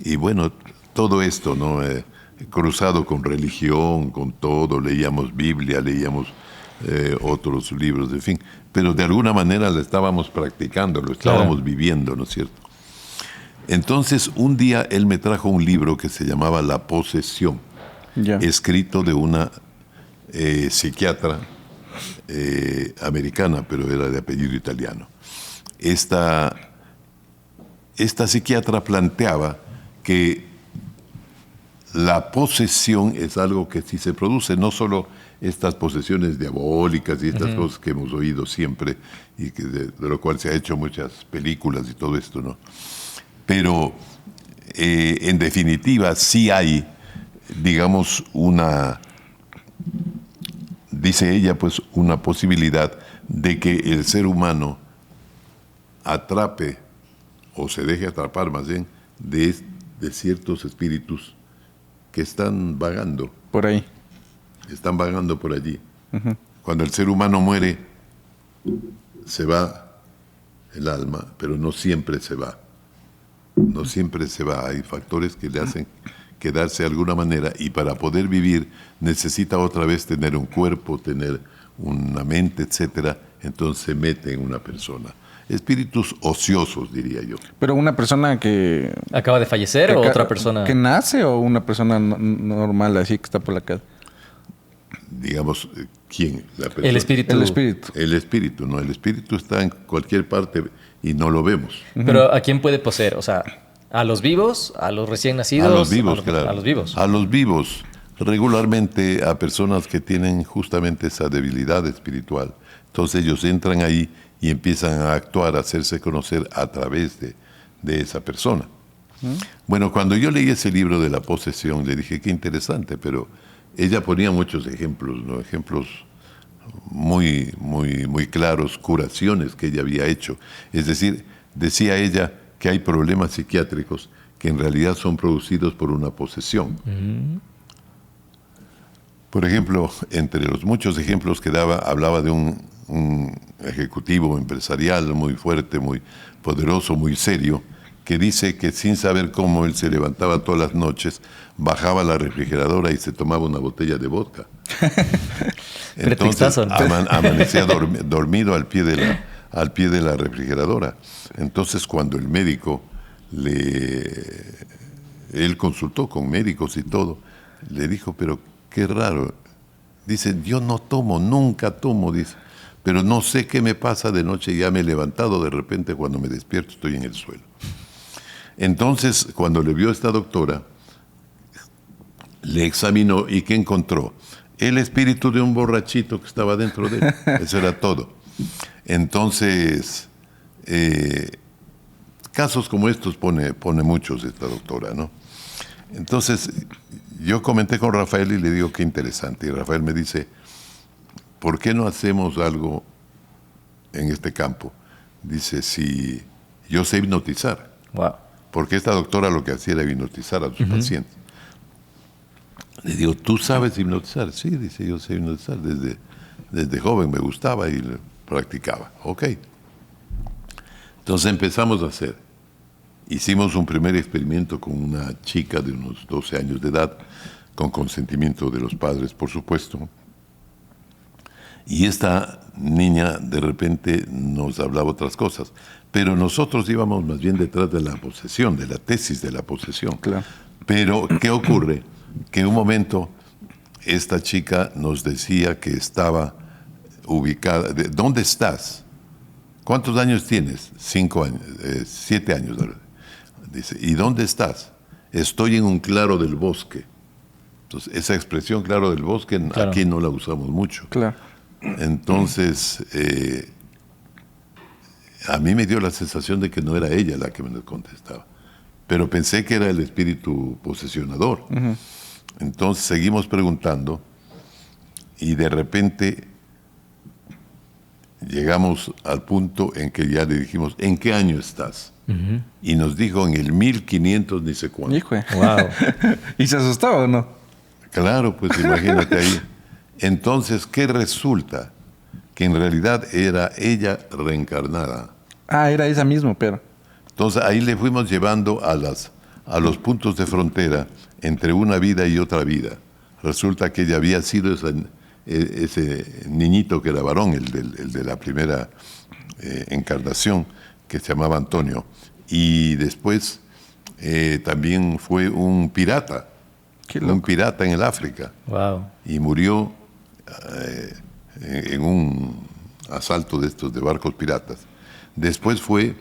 Y bueno, todo esto, ¿no? Cruzado con religión, con todo, leíamos Biblia, leíamos otros libros, en fin, pero de alguna manera lo estábamos practicando, lo estábamos viviendo, ¿no es cierto? Entonces, un día él me trajo un libro que se llamaba La Posesión, escrito de una psiquiatra americana, pero era de apellido italiano. Esta psiquiatra planteaba que la posesión es algo que sí se produce, no solo estas posesiones diabólicas y estas cosas que hemos oído siempre y que de lo cual se ha hecho muchas películas y todo esto, ¿no? Pero en definitiva sí hay, digamos, dice ella, pues una posibilidad de que el ser humano atrape o se deje atrapar más bien de ciertos espíritus que están vagando. Por ahí. Están vagando por allí. Cuando el ser humano muere, se va el alma, pero no siempre se va. No siempre se va. Hay factores que le hacen quedarse de alguna manera y para poder vivir necesita otra vez tener un cuerpo, tener una mente, etcétera. Entonces se mete en una persona. Espíritus ociosos, diría yo. Pero una persona que... ¿Acaba de fallecer o otra persona? ¿Que nace o una persona normal así que está por la calle? Digamos, ¿quién? La persona. El espíritu. El espíritu. El espíritu, ¿no? El espíritu está en cualquier parte y no lo vemos. Pero ¿a quién puede poseer? O sea, ¿a los vivos? ¿A los recién nacidos? A los vivos, claro. A los vivos. A los vivos. Regularmente a personas que tienen justamente esa debilidad espiritual. Entonces ellos entran ahí y empiezan a actuar, a hacerse conocer a través de esa persona. Bueno, cuando yo leí ese libro de la posesión, le dije, qué interesante, pero ella ponía muchos ejemplos, ¿no? Ejemplos muy, muy, muy claros, curaciones que ella había hecho. Es decir, decía ella que hay problemas psiquiátricos que en realidad son producidos por una posesión. Por ejemplo, entre los muchos ejemplos que daba, hablaba de un ejecutivo empresarial muy fuerte, muy poderoso, muy serio, que dice que sin saber cómo él se levantaba todas las noches, bajaba a la refrigeradora y se tomaba una botella de vodka. Entonces amanecía dormido al pie de la refrigeradora. Entonces cuando el médico él consultó con médicos y todo, le dijo, pero qué raro. Dice, yo no tomo, nunca tomo, dice, pero no sé qué me pasa de noche, ya me he levantado, de repente cuando me despierto estoy en el suelo. Entonces, cuando le vio a esta doctora, le examinó y ¿qué encontró? El espíritu de un borrachito que estaba dentro de él. Eso era todo. Entonces, casos como estos pone muchos esta doctora, ¿no? Entonces, yo comenté con Rafael y le digo qué interesante. Y Rafael me dice, ¿por qué no hacemos algo en este campo? Dice, si yo sé hipnotizar. Wow. Porque esta doctora lo que hacía era hipnotizar a sus pacientes. Le digo, ¿tú sabes hipnotizar? Sí, dice, yo sé hipnotizar. Desde joven me gustaba y practicaba. Ok. Entonces empezamos a hacer. Hicimos un primer experimento con una chica de unos 12 años de edad, con consentimiento de los padres, por supuesto. Y esta niña de repente nos hablaba otras cosas. Pero nosotros íbamos más bien detrás de la posesión, de la tesis de la posesión. Claro. Pero, ¿qué ocurre? Que en un momento esta chica nos decía que estaba ubicada. ¿Dónde estás? ¿Cuántos años tienes? 5 años, 7 años. Dice, ¿y dónde estás? Estoy en un claro del bosque. Entonces, esa expresión claro del bosque, claro, aquí no la usamos mucho. Claro. Entonces, a mí me dio la sensación de que no era ella la que me contestaba, pero pensé que era el espíritu posesionador. Entonces seguimos preguntando y de repente llegamos al punto en que ya le dijimos, ¿en qué año estás? Y nos dijo en el 1500 ni sé cuánto. Hijo. Wow. ¿Y se asustaba o no? Claro, pues imagínate ahí. Entonces, ¿qué resulta? Que en realidad era ella reencarnada. Ah, era esa mismo, pero. Entonces ahí le fuimos llevando a los puntos de frontera entre una vida y otra vida. Resulta que ella había sido ese niñito que era varón, el de la primera encarnación, que se llamaba Antonio. Y después también fue un pirata. Qué loco. Un pirata en el África. Wow. Y murió en un asalto de estos de barcos piratas. Después fue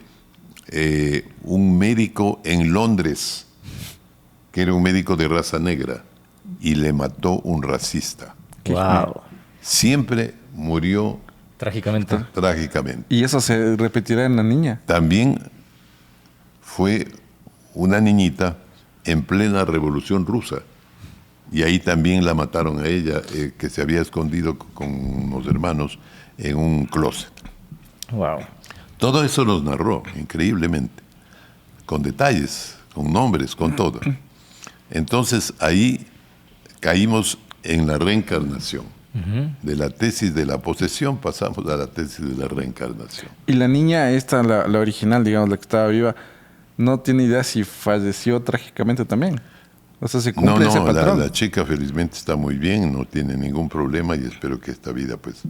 un médico en Londres, que era un médico de raza negra, y le mató un racista. Wow. Siempre murió Trágicamente. trágicamente. Y eso se repetirá en la niña. También fue una niñita en plena Revolución Rusa. Y ahí también la mataron a ella, que se había escondido con unos hermanos en un closet. Wow. Todo eso nos narró, increíblemente, con detalles, con nombres, con todo. Entonces ahí caímos en la reencarnación. De la tesis de la posesión pasamos a la tesis de la reencarnación. Y la niña esta, la original, digamos, la que estaba viva, no tiene idea si falleció trágicamente también. O sea, se cumple ese patrón. La chica felizmente está muy bien, no tiene ningún problema y espero que esta vida pues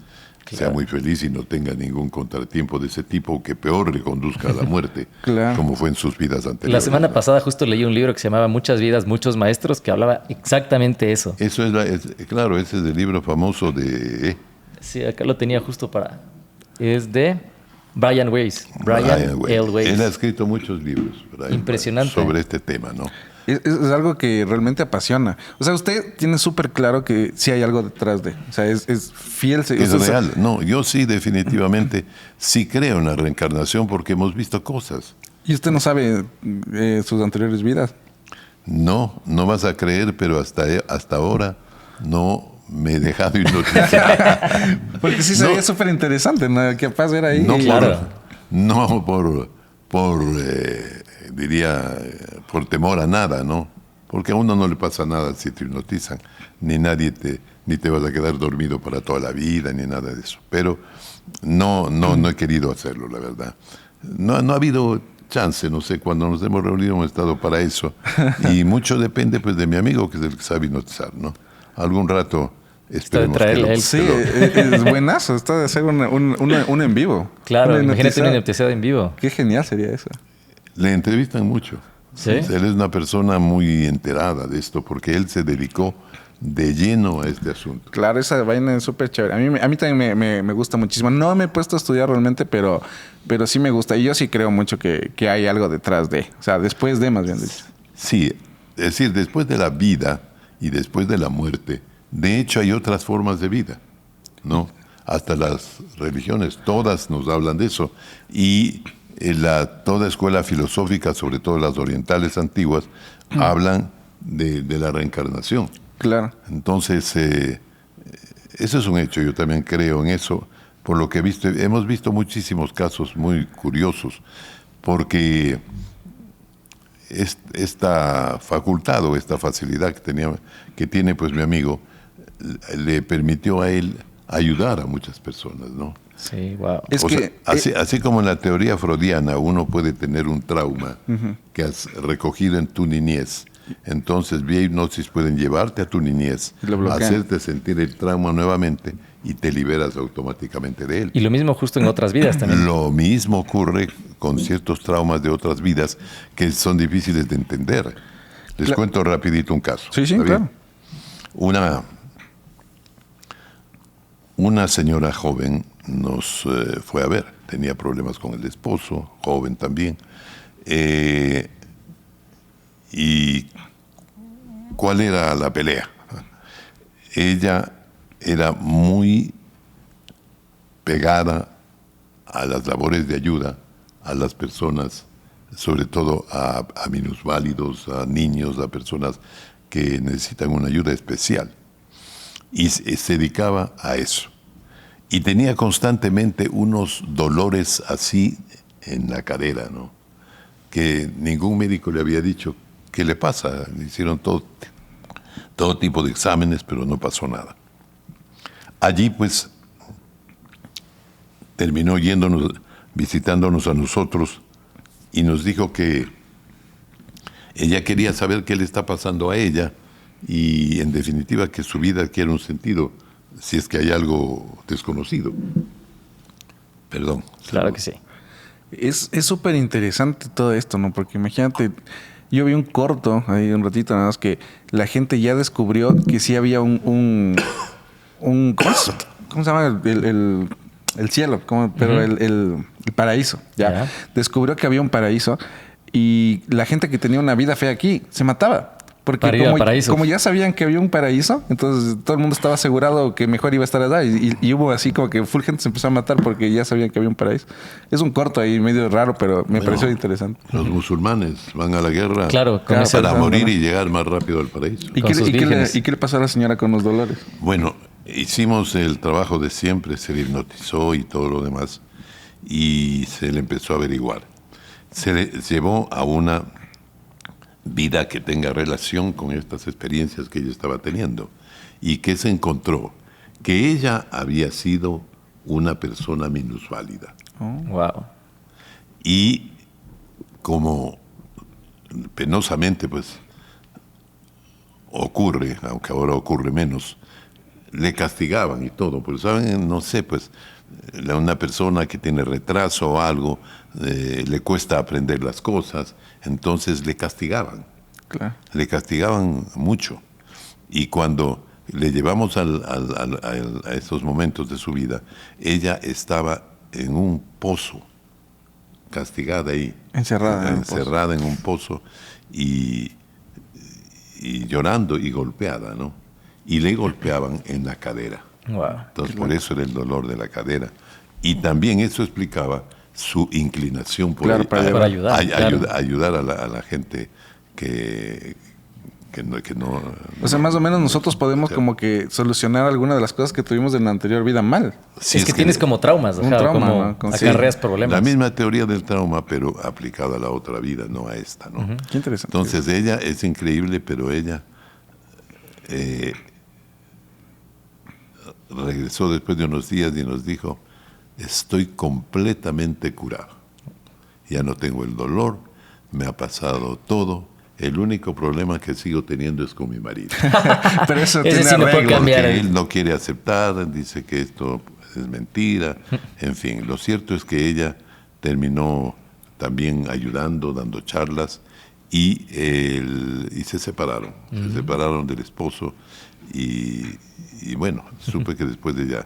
sea muy feliz y no tenga ningún contratiempo de ese tipo que peor le conduzca a la muerte, Claro. como fue en sus vidas anteriores. La semana pasada justo leí un libro que se llamaba Muchas vidas, muchos maestros, que hablaba exactamente eso. Eso claro, ese es el libro famoso de... Sí, acá lo tenía justo para... Es de Brian Weiss. Brian Weiss. L. Weiss. Él ha escrito muchos libros, Brian, Impresionante. sobre este tema, ¿no? Es algo que realmente apasiona. O sea, usted tiene súper claro que sí hay algo detrás de. O sea, es fiel. Es o sea, real. No, yo sí, definitivamente, sí creo en la reencarnación porque hemos visto cosas. Y usted no sabe sus anteriores vidas. No vas a creer, pero hasta ahora no me he dejado hipnotizar. Porque sí sería súper interesante, ¿no? Capaz ver ahí. No Claro. diría, por temor a nada, ¿no? Porque a uno no le pasa nada si te hipnotizan, ni te vas a quedar dormido para toda la vida, ni nada de eso. Pero no he querido hacerlo, la verdad. No ha habido chance, no sé, cuando nos hemos reunido hemos estado para eso. Y mucho depende pues de mi amigo, que es el que sabe hipnotizar, ¿no? Algún rato esperemos traerle a él. Sí, es buenazo. Está de hacer un en vivo. Claro, Una imagínate una hipnotizada. hipnotizada en vivo. Qué genial sería eso. Le entrevistan mucho. ¿Sí? Él es una persona muy enterada de esto porque él se dedicó de lleno a este asunto. Claro, esa vaina es súper chévere. A mí también me gusta muchísimo. No me he puesto a estudiar realmente, pero sí me gusta. Y yo sí creo mucho que hay algo detrás de. O sea, después de, más bien dicho. Sí, es decir, después de la vida y después de la muerte, de hecho hay otras formas de vida, ¿no? Hasta las religiones, todas nos hablan de eso. Y toda escuela filosófica, sobre todo las orientales antiguas, hablan de la reencarnación. Claro. Entonces, eso es un hecho, yo también creo en eso, por lo que he visto, hemos visto muchísimos casos muy curiosos, porque esta facultad o esta facilidad que tiene pues mi amigo, le permitió a él ayudar a muchas personas, ¿no? Sí, wow. Es O que sea, así como en la teoría freudiana uno puede tener un trauma que has recogido en tu niñez, entonces vía hipnosis pueden llevarte a tu niñez, Y lo bloquean. hacerte sentir el trauma nuevamente y te liberas automáticamente de él. Y lo mismo justo en otras vidas también. Lo mismo ocurre con ciertos traumas de otras vidas que son difíciles de entender. Les cuento rapidito un caso. Sí, ¿está bien? claro. Una señora joven nos fue a ver. Tenía problemas con el esposo, joven también. ¿Y cuál era la pelea? Ella era muy pegada a las labores de ayuda a las personas, sobre todo a minusválidos, a niños, a personas que necesitan una ayuda especial. y se dedicaba a eso. Y tenía constantemente unos dolores así en la cadera, ¿no? Que ningún médico le había dicho qué le pasa. Le hicieron todo tipo de exámenes, pero no pasó nada. Allí, pues, terminó visitándonos a nosotros y nos dijo que ella quería saber qué le está pasando a ella y, en definitiva, que su vida adquiere un sentido si es que hay algo desconocido. Perdón. Claro que sí. Es súper interesante todo esto, ¿no? Porque imagínate, yo vi un corto ahí un ratito nada más que la gente ya descubrió que sí había un ¿cómo se llama? El cielo, pero el paraíso, ¿ya? Ya. Descubrió que había un paraíso y la gente que tenía una vida fea aquí se mataba. Porque Para ir al paraíso. como ya sabían que había un paraíso, entonces todo el mundo estaba asegurado que mejor iba a estar allá. Y hubo así como que full gente se empezó a matar porque ya sabían que había un paraíso. Es un corto ahí medio raro, pero me pareció interesante. Los musulmanes van a la guerra Claro, con ese- para morir y llegar más rápido al paraíso. ¿Y Con qué, sus y qué le, vírgenes. y qué le pasó a la señora con los dolores? Bueno, hicimos el trabajo de siempre, se le hipnotizó y todo lo demás, y se le empezó a averiguar. Se le llevó a una vida que tenga relación con estas experiencias que ella estaba teniendo. ¿Y que se encontró? Que ella había sido una persona minusválida. Wow. Y como penosamente, pues, ocurre, aunque ahora ocurre menos, le castigaban y todo. Pues, ¿saben? No sé, pues, una persona que tiene retraso o algo, le cuesta aprender las cosas, entonces le castigaban. Claro. Le castigaban mucho. Y cuando le llevamos a esos momentos de su vida, ella estaba en un pozo, castigada ahí. Encerrada en un pozo y llorando y golpeada, ¿no? Y le golpeaban en la cadera. Wow. Entonces, por eso era el dolor de la cadera. Y también eso explicaba su inclinación por Claro, para ayudar, claro. ayudar a la gente que no... O sea, más o menos nosotros podemos como que solucionar alguna de las cosas que tuvimos en la anterior vida mal. Si es que tienes como traumas, un ajá, trauma, como ¿no? Con- acarreas sí. problemas. La misma teoría del trauma, pero aplicada a la otra vida, no a esta, ¿no? Qué interesante. Entonces ella es increíble, pero ella regresó después de unos días y nos dijo, estoy completamente curado. Ya no tengo el dolor, me ha pasado todo. El único problema que sigo teniendo es con mi marido. Pero eso Ese tiene sí no puede arreglo. cambiar. Porque él no quiere aceptar, dice que esto es mentira. En fin, lo cierto es que ella terminó también ayudando, dando charlas y se separaron. Se separaron del esposo y bueno, supe que después de ella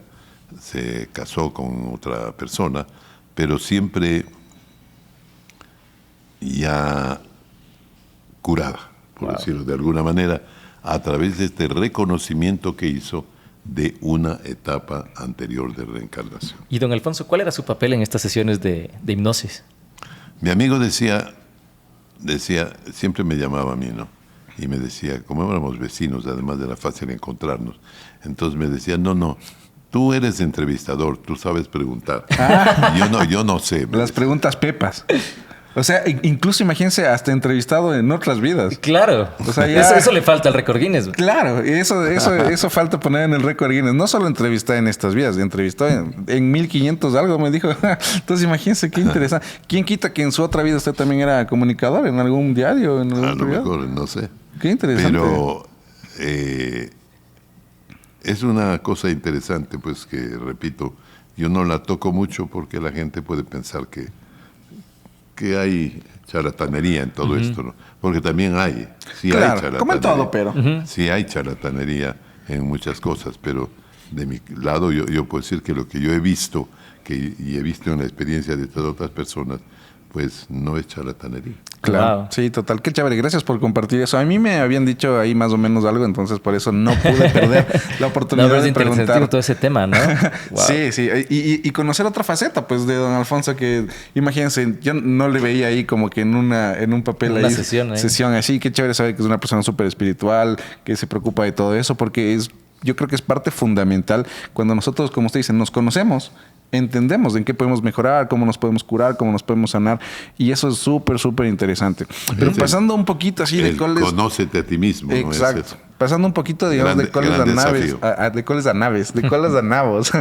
se casó con otra persona, pero siempre ya curada, por decirlo de alguna manera, a través de este reconocimiento que hizo de una etapa anterior de reencarnación. Y don Alfonso, ¿cuál era su papel en estas sesiones de hipnosis? Mi amigo decía, siempre me llamaba a mí, ¿no? Y me decía, como éramos vecinos, además era fácil encontrarnos, entonces me decía, no, tú eres entrevistador, tú sabes preguntar. Yo no sé. Las preguntas pepas. O sea, incluso imagínense hasta entrevistado en otras vidas. Claro. O sea, ya- Eso le falta al récord Guinness. Claro, eso falta poner en el récord Guinness. No solo entrevistar en estas vías, entrevistó en 1500 algo, me dijo. Entonces imagínense qué interesante. ¿Quién quita que en su otra vida usted también era comunicador en algún diario? En algún A lo periódico? mejor, no sé. Qué interesante. Pero es una cosa interesante, pues que, repito, yo no la toco mucho porque la gente puede pensar que hay charlatanería en todo esto, ¿no? Porque también hay, sí hay Claro, charlatanería. como en todo, pero. Sí hay charlatanería en muchas cosas, pero de mi lado yo puedo decir que lo que yo he visto, y he visto en la experiencia de estas otras personas, pues no es charlatanería. Claro, Wow. sí, total. Qué chévere. Gracias por compartir eso. A mí me habían dicho ahí más o menos algo, entonces por eso no pude perder la oportunidad No, pero es de interesante preguntar. todo ese tema, ¿no? Wow. Sí, sí. Y conocer otra faceta, pues, de don Alfonso, que imagínense, yo no le veía ahí como que en un papel Una ahí. sesión ahí. Sesión así. Qué chévere saber que es una persona súper espiritual, que se preocupa de todo eso, porque es yo creo que es parte fundamental cuando nosotros, como usted dice, nos conocemos. Entendemos en qué podemos mejorar, cómo nos podemos curar, cómo nos podemos sanar. Y eso es súper, súper interesante. Pero pasando un poquito así de cuáles... Conócete a ti mismo. Exacto. ¿No es eso? Pasando un poquito, digamos, de cuáles gran naves, desafío. de cuáles naves, de cuáles navos.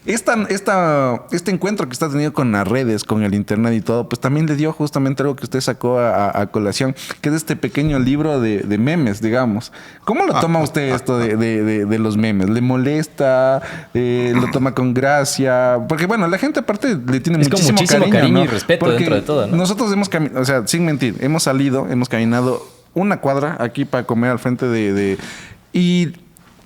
Este encuentro que está tenido con las redes, con el internet y todo, pues también le dio justamente algo que usted sacó a colación, que es este pequeño libro de memes, digamos. ¿Cómo lo toma usted esto de los memes? ¿Le molesta? ¿Lo toma con gracia? Porque bueno, la gente aparte le tiene Es con muchísimo cariño ¿no? y respeto Porque dentro de todo, ¿no? nosotros hemos caminado, o sea, sin mentir, hemos caminado una cuadra aquí para comer al frente y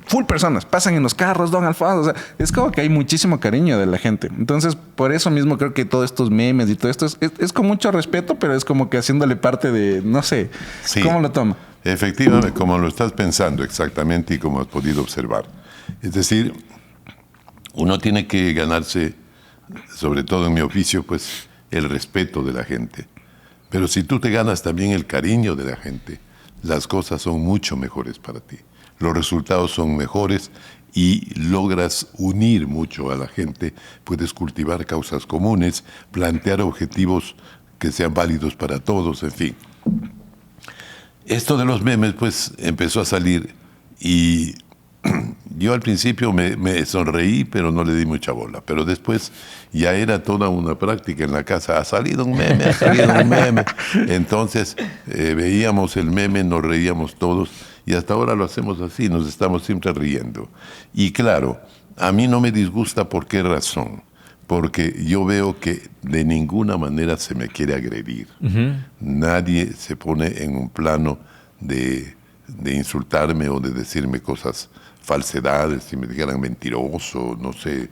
full personas pasan en los carros, don Alfonso. O sea, es como que hay muchísimo cariño de la gente. Entonces, por eso mismo creo que todos estos memes y todo esto es con mucho respeto, pero es como que haciéndole parte de, no sé, Sí. ¿cómo lo toma? Efectivamente, como lo estás pensando exactamente y como has podido observar. Es decir, uno tiene que ganarse, sobre todo en mi oficio, pues el respeto de la gente. Pero si tú te ganas también el cariño de la gente, las cosas son mucho mejores para ti. Los resultados son mejores y logras unir mucho a la gente, puedes cultivar causas comunes, plantear objetivos que sean válidos para todos, en fin. Esto de los memes, pues, empezó a salir y yo al principio me sonreí, pero no le di mucha bola. Pero después ya era toda una práctica en la casa. Ha salido un meme, ha salido un meme. Entonces veíamos el meme, nos reíamos todos y hasta ahora lo hacemos así, nos estamos siempre riendo. Y claro, a mí no me disgusta. ¿Por qué razón? Porque yo veo que de ninguna manera se me quiere agredir. Nadie se pone en un plano de insultarme o de decirme cosas, falsedades, si me dijeran mentiroso, no sé,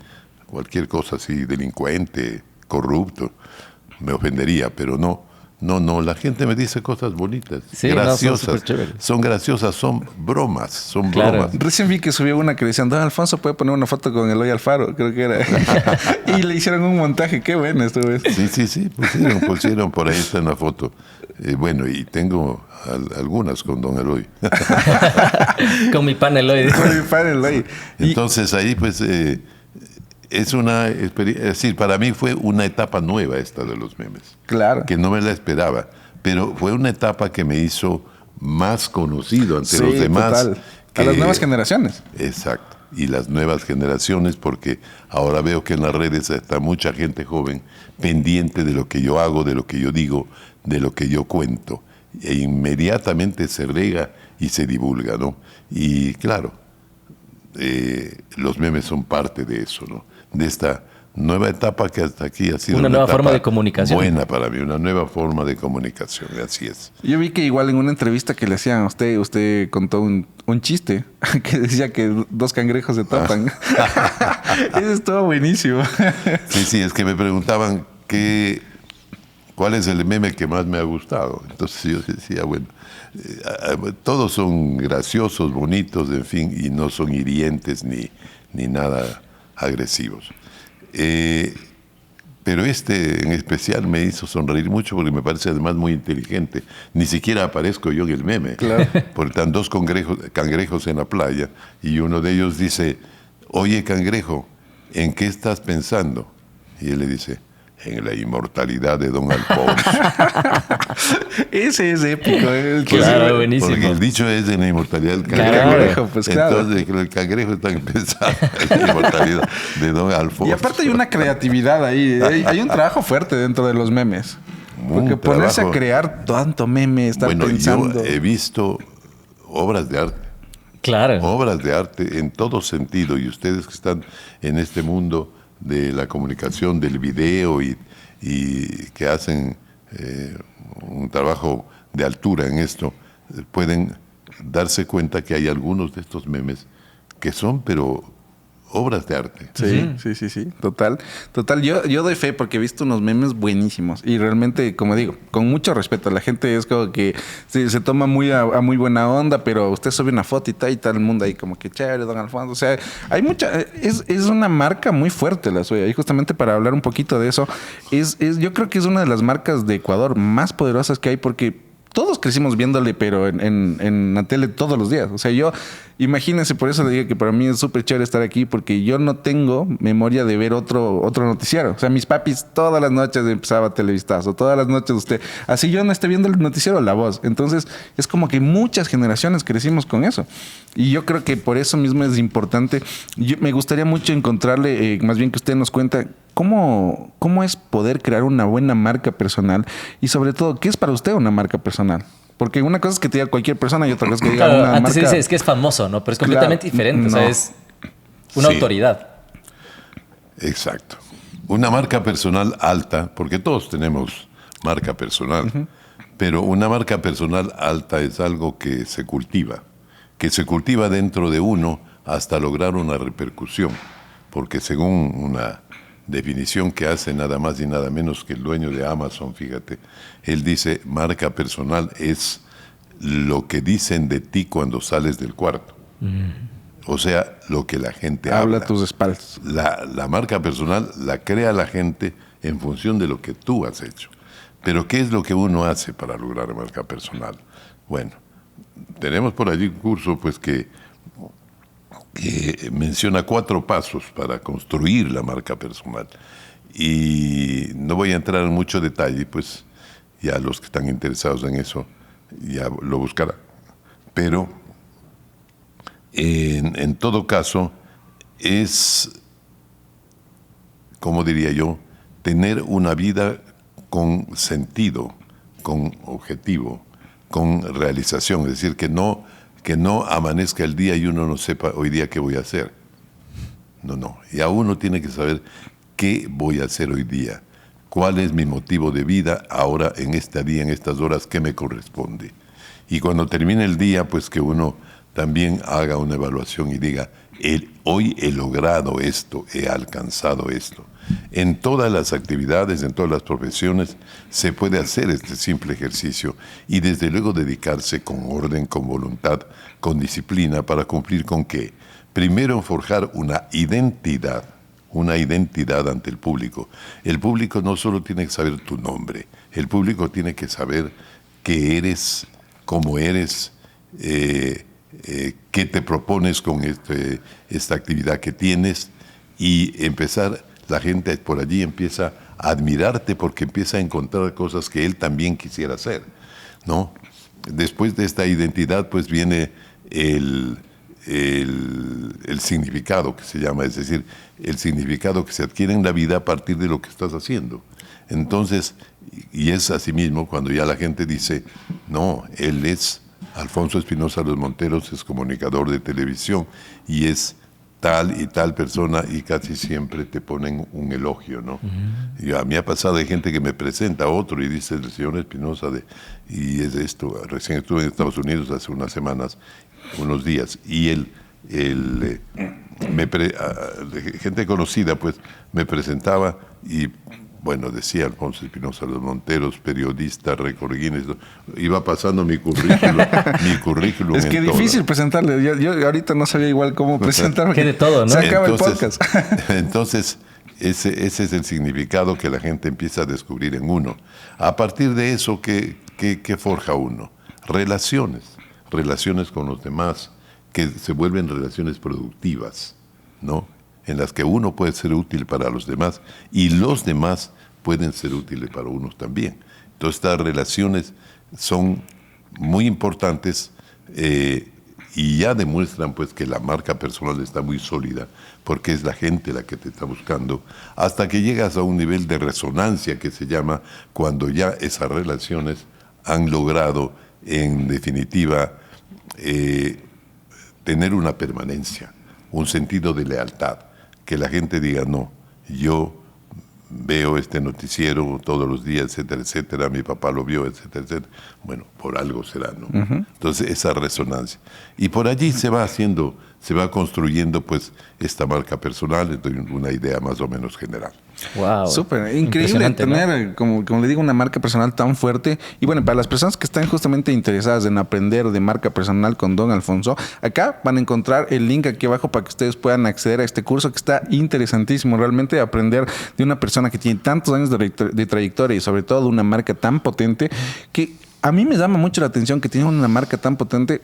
cualquier cosa así, delincuente, corrupto, me ofendería, pero no, la gente me dice cosas bonitas, Sí, graciosas, no, son superchéveres. son graciosas, son bromas, Claro. bromas. Recién vi que subió una que decían, don Alfonso puede poner una foto con Eloy Alfaro, creo que era. Y le hicieron un montaje, qué bueno esto es. Sí, pusieron, por ahí está una foto. Bueno, y tengo algunas con don Eloy. Con mi pan Eloy. Con mi padre Eloy. Y- Entonces ahí pues es una experiencia, es decir, para mí fue una etapa nueva esta de los memes, Claro. que no me la esperaba, pero fue una etapa que me hizo más conocido ante Sí, los demás. total. A las nuevas generaciones. Exacto, y las nuevas generaciones, porque ahora veo que en las redes está mucha gente joven pendiente de lo que yo hago, de lo que yo digo, de lo que yo cuento, e inmediatamente se rega y se divulga, ¿no? Y claro, los memes son parte de eso, ¿no? De esta nueva etapa que hasta aquí ha sido Una nueva etapa forma de comunicación. buena para mí, una nueva forma de comunicación, así es. Yo vi que igual en una entrevista que le hacían a usted contó un chiste que decía que dos cangrejos se tapan. Eso estuvo buenísimo. Sí, es que me preguntaban cuál es el meme que más me ha gustado. Entonces yo decía, bueno, todos son graciosos, bonitos, en fin, y no son hirientes ni nada agresivos. Pero este en especial me hizo sonreír mucho porque me parece además muy inteligente. Ni siquiera aparezco yo en el meme. Claro. Porque están dos cangrejos en la playa y uno de ellos dice, oye cangrejo, ¿en qué estás pensando? Y él le dice, en la inmortalidad de don Alfonso. Ese es épico. Claro, buenísimo. Porque el dicho es en la inmortalidad del Claro. cangrejo. Pues, claro. Entonces el cangrejo está pensando en la inmortalidad de don Alfonso. Y aparte hay una creatividad ahí. Hay un trabajo fuerte dentro de los memes. Porque Un ponerse a trabajo. crear tanto meme, estar Bueno, pensando. yo he visto obras de arte. Claro. Obras de arte en todo sentido, y ustedes que están en este mundo de la comunicación, del video y que hacen un trabajo de altura en esto, pueden darse cuenta que hay algunos de estos memes que son, pero obras de arte. Sí. Total. Yo doy fe porque he visto unos memes buenísimos. Y realmente, como digo, con mucho respeto. La gente es como que se toma muy a muy buena onda, pero usted sube una foto y tal el mundo ahí como que chévere, don Alfonso. O sea, hay mucha... Es una marca muy fuerte la suya. Y justamente para hablar un poquito de eso, yo creo que es una de las marcas de Ecuador más poderosas que hay porque todos crecimos viéndole, pero en la tele todos los días. O sea, yo, imagínense, por eso le digo que para mí es súper chévere estar aquí, porque yo no tengo memoria de ver otro noticiero. O sea, mis papis todas las noches empezaba Televistazo, todas las noches usted. Así yo no esté viendo el noticiero La Voz. Entonces, es como que muchas generaciones crecimos con eso. Y yo creo que por eso mismo es importante. Me gustaría mucho encontrarle, más bien que usted nos cuenta, ¿cómo es poder crear una buena marca personal? Y sobre todo, ¿qué es para usted una marca personal? Porque una cosa es que te diga cualquier persona y otra cosa es que diga Claro, una antes marca... se dice, es que es famoso, ¿no? Pero es completamente Claro, diferente. O sea, no. es una Sí. autoridad. Exacto. Una marca personal alta, porque todos tenemos marca personal, pero una marca personal alta es algo que se cultiva dentro de uno hasta lograr una repercusión, porque según una definición que hace nada más y nada menos que el dueño de Amazon, fíjate, él dice, marca personal es lo que dicen de ti cuando sales del cuarto. O sea, lo que la gente habla. Habla a tus espaldas. La marca personal la crea la gente en función de lo que tú has hecho. Pero ¿qué es lo que uno hace para lograr marca personal? Bueno, tenemos por allí un curso pues que menciona 4 pasos para construir la marca personal. Y no voy a entrar en mucho detalle, pues ya los que están interesados en eso ya lo buscarán. Pero en todo caso es, como diría yo, tener una vida con sentido, con objetivo, con realización. Es decir, que no amanezca el día y uno no sepa hoy día qué voy a hacer. No. Ya uno tiene que saber qué voy a hacer hoy día, cuál es mi motivo de vida ahora, en este día, en estas horas, qué me corresponde. Y cuando termine el día, pues que uno también haga una evaluación y diga, hoy he logrado esto, he alcanzado esto. En todas las actividades, en todas las profesiones, se puede hacer este simple ejercicio y desde luego dedicarse con orden, con voluntad, con disciplina para cumplir con ¿qué? Primero, forjar una identidad ante el público. El público no solo tiene que saber tu nombre, el público tiene que saber qué eres, cómo eres, qué te propones con esta actividad que tienes y empezar, la gente por allí empieza a admirarte porque empieza a encontrar cosas que él también quisiera hacer, ¿no? Después de esta identidad pues viene el significado que se llama, es decir, el significado que se adquiere en la vida a partir de lo que estás haciendo. Entonces, y es así mismo cuando ya la gente dice, no, él es Alfonso Espinosa Los Monteros, es comunicador de televisión y es tal y tal persona y casi siempre te ponen un elogio, ¿no? Y a mí ha pasado, hay gente que me presenta a otro y dice el señor Espinosa y es esto, recién estuve en Estados Unidos hace unas semanas, unos días, y gente conocida pues me presentaba y bueno, decía Alfonso Espinosa Los Monteros, periodista, récord Guinness, iba pasando mi currículum. Es que en difícil todo. presentarle. Yo ahorita no sabía igual cómo presentarme. Que de todo, ¿no? Se acaba el podcast. Entonces, ese es el significado que la gente empieza a descubrir en uno. A partir de eso, ¿qué forja uno? Relaciones con los demás, que se vuelven relaciones productivas, ¿no? En las que uno puede ser útil para los demás y los demás pueden ser útiles para uno también. Entonces estas relaciones son muy importantes y ya demuestran pues que la marca personal está muy sólida porque es la gente la que te está buscando hasta que llegas a un nivel de resonancia que se llama cuando ya esas relaciones han logrado en definitiva tener una permanencia, un sentido de lealtad. Que la gente diga, no, yo veo este noticiero todos los días, etcétera, etcétera, mi papá lo vio, etcétera, etcétera. Bueno, por algo será, ¿no? Entonces, esa resonancia. Y por allí se va construyendo, pues, esta marca personal, una idea más o menos general. Wow. Súper, increíble Impresionante, tener, como le digo, una marca personal tan fuerte. Y bueno, para las personas que están justamente interesadas en aprender de marca personal con Don Alfonso, acá van a encontrar el link aquí abajo para que ustedes puedan acceder a este curso que está interesantísimo. Realmente aprender de una persona que tiene tantos años de trayectoria y sobre todo de una marca tan potente que a mí me llama mucho la atención que tiene una marca tan potente.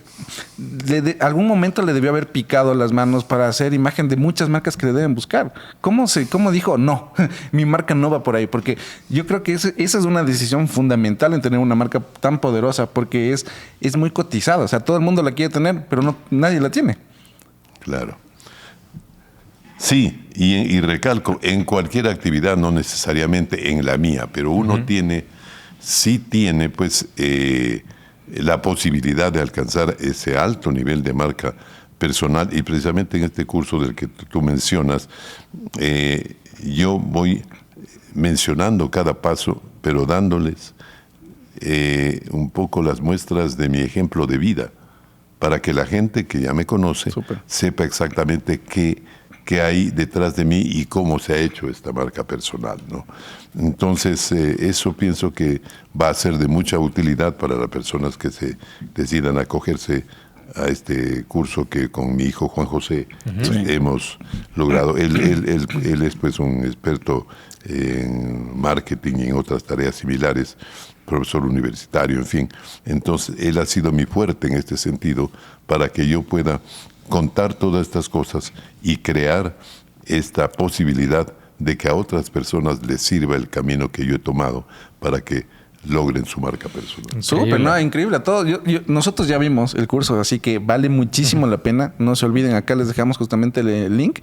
Algún momento le debió haber picado las manos para hacer imagen de muchas marcas que le deben buscar. ¿Cómo dijo? No, mi marca no va por ahí. Porque yo creo que esa es una decisión fundamental en tener una marca tan poderosa, porque es muy cotizada. O sea, todo el mundo la quiere tener, pero nadie la tiene. Claro. Sí, y recalco, en cualquier actividad, no necesariamente en la mía, pero uno sí tiene pues la posibilidad de alcanzar ese alto nivel de marca personal, y precisamente en este curso del que tú mencionas, yo voy mencionando cada paso, pero dándoles un poco las muestras de mi ejemplo de vida, para que la gente que ya me conoce sepa exactamente qué hay detrás de mí y cómo se ha hecho esta marca personal, ¿no? Entonces, eso pienso que va a ser de mucha utilidad para las personas que se decidan acogerse a este curso que con mi hijo Juan José hemos logrado. Él es pues un experto en marketing y en otras tareas similares, profesor universitario, en fin. Entonces, él ha sido mi fuerte en este sentido para que yo pueda contar todas estas cosas y crear esta posibilidad de que a otras personas les sirva el camino que yo he tomado para que logren su marca personal. Súper, ¿no? Increíble. A todos. Nosotros ya vimos el curso, así que vale muchísimo la pena. No se olviden, acá les dejamos justamente el link.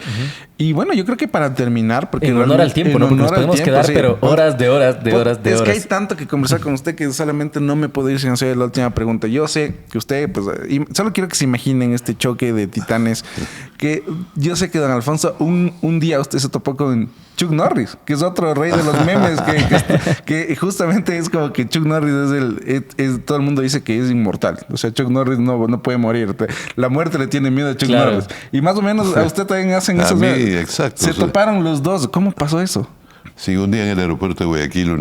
Y bueno, yo creo que para terminar, porque en honor al tiempo, ¿no? Porque nos podemos quedar, sí, pero horas de horas. Es que hay tanto que conversar con usted que solamente no me puedo ir sin hacer la última pregunta. Yo sé que usted, pues, solo quiero que se imaginen este choque de titanes. Que yo sé que don Alfonso, un día usted se topó con Chuck Norris, que es otro rey de los memes, que justamente es como que Chuck Norris todo el mundo dice que es inmortal. O sea, Chuck Norris no puede morir. La muerte le tiene miedo a Chuck Norris. Y más o menos a usted también hacen eso. Exacto. Se toparon los dos. ¿Cómo pasó eso? Sí, un día en el aeropuerto de Guayaquil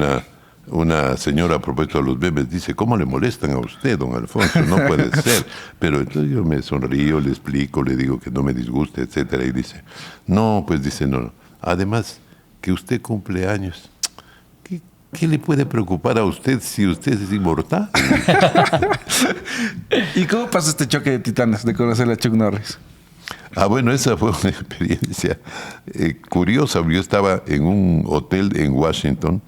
una señora, a propósito de los memes, dice: ¿cómo le molestan a usted, don Alfonso? No puede ser. Pero entonces yo me sonrío, le explico, le digo que no me disguste, etcétera. Y dice: no, pues dice, no. Además, que usted cumple años. ¿Qué le puede preocupar a usted si usted es inmortal? ¿Y cómo pasó este choque de titanes de conocer a Chuck Norris? Bueno, esa fue una experiencia curiosa. Yo estaba en un hotel en Washington.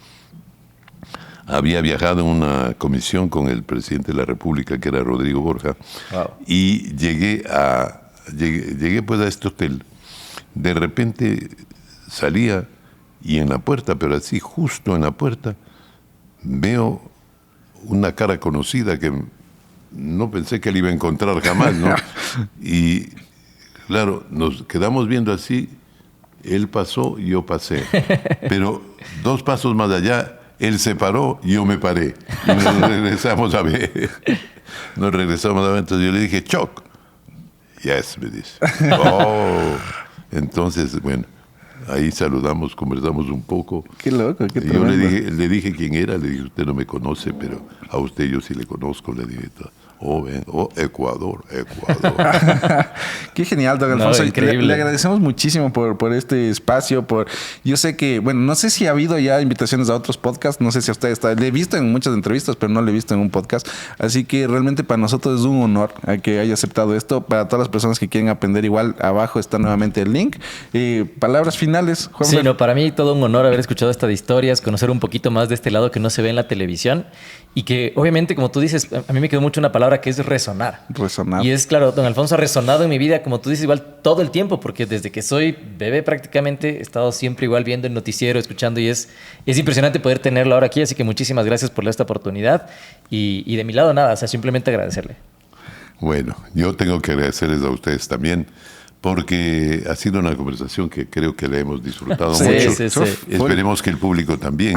Había viajado en una comisión con el presidente de la República, que era Rodrigo Borja. Wow. Y llegué pues a este hotel. De repente salía y en la puerta, pero así justo en la puerta, veo una cara conocida que no pensé que le iba a encontrar jamás, ¿no? Y claro, nos quedamos viendo así. Él pasó, yo pasé. Pero 2 pasos más allá, él se paró, yo me paré. Y nos regresamos a ver. Entonces yo le dije: Chuck. Yes, me dice. Oh. Entonces, bueno, ahí saludamos, conversamos un poco. Qué loco, qué yo le dije quién era. Le dije: usted no me conoce, pero a usted yo sí le conozco. Le dije: Ecuador. Qué genial, don Alfonso. Le agradecemos muchísimo por este espacio. Yo sé que, bueno, no sé si ha habido ya invitaciones a otros podcasts. No sé si a usted le he visto en muchas entrevistas, pero no le he visto en un podcast. Así que realmente para nosotros es un honor que haya aceptado esto. Para todas las personas que quieren aprender, igual abajo está nuevamente el link. Palabras finales, Juan. Sí, no, para mí todo un honor haber escuchado estas historias, conocer un poquito más de este lado que no se ve en la televisión. Y que obviamente, como tú dices, a mí me quedó mucho una palabra que es resonar. Y es claro, don Alfonso ha resonado en mi vida, como tú dices, igual todo el tiempo, porque desde que soy bebé prácticamente he estado siempre igual viendo el noticiero, escuchando, y es impresionante poder tenerlo ahora aquí. Así que muchísimas gracias por esta oportunidad. Y de mi lado nada, o sea, simplemente agradecerle. Bueno, yo tengo que agradecerles a ustedes también, porque ha sido una conversación que creo que la hemos disfrutado mucho. Sí. Esperemos que el público también,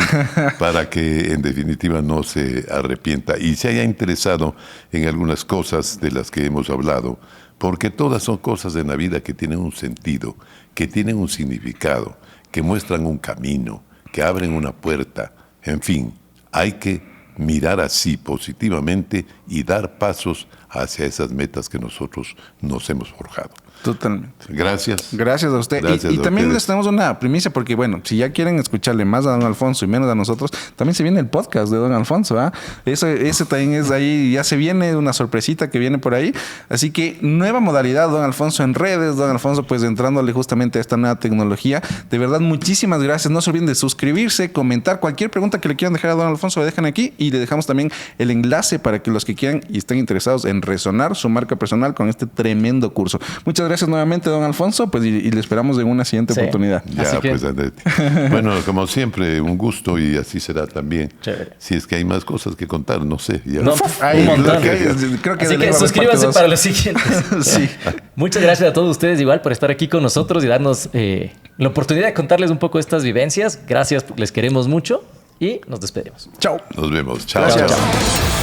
para que en definitiva no se arrepienta y se haya interesado en algunas cosas de las que hemos hablado, porque todas son cosas en la vida que tienen un sentido, que tienen un significado, que muestran un camino, que abren una puerta. En fin, hay que mirar así positivamente y dar pasos hacia esas metas que nosotros nos hemos forjado. Totalmente. Gracias. Gracias a usted. Gracias Y a también ustedes. les tenemos una primicia porque, bueno, si ya quieren escucharle más a don Alfonso y menos a nosotros, también se viene el podcast de don Alfonso. ¿Ah? Ese también es ahí, ya se viene una sorpresita que viene por ahí. Así que nueva modalidad, don Alfonso en redes, don Alfonso pues entrándole justamente a esta nueva tecnología. De verdad, muchísimas gracias. No se olviden de suscribirse, comentar cualquier pregunta que le quieran dejar a don Alfonso, lo dejan aquí y le dejamos también el enlace para que los que quieran y estén interesados en resonar su marca personal con este tremendo curso. Muchas gracias nuevamente, don Alfonso, pues y le esperamos en una siguiente oportunidad. Ya, Así que- pues, Andretti. Bueno, como siempre, un gusto y así será también. Chévere. Si es que hay más cosas que contar, no sé. Ya. No, Ay, un montón. creo que Así le que va a haber suscríbanse parte para dos. los siguientes. Sí. Muchas gracias a todos ustedes igual por estar aquí con nosotros y darnos la oportunidad de contarles un poco estas vivencias. Gracias, les queremos mucho y nos despedimos. Chao. Nos vemos. Chao. Gracias. Chao.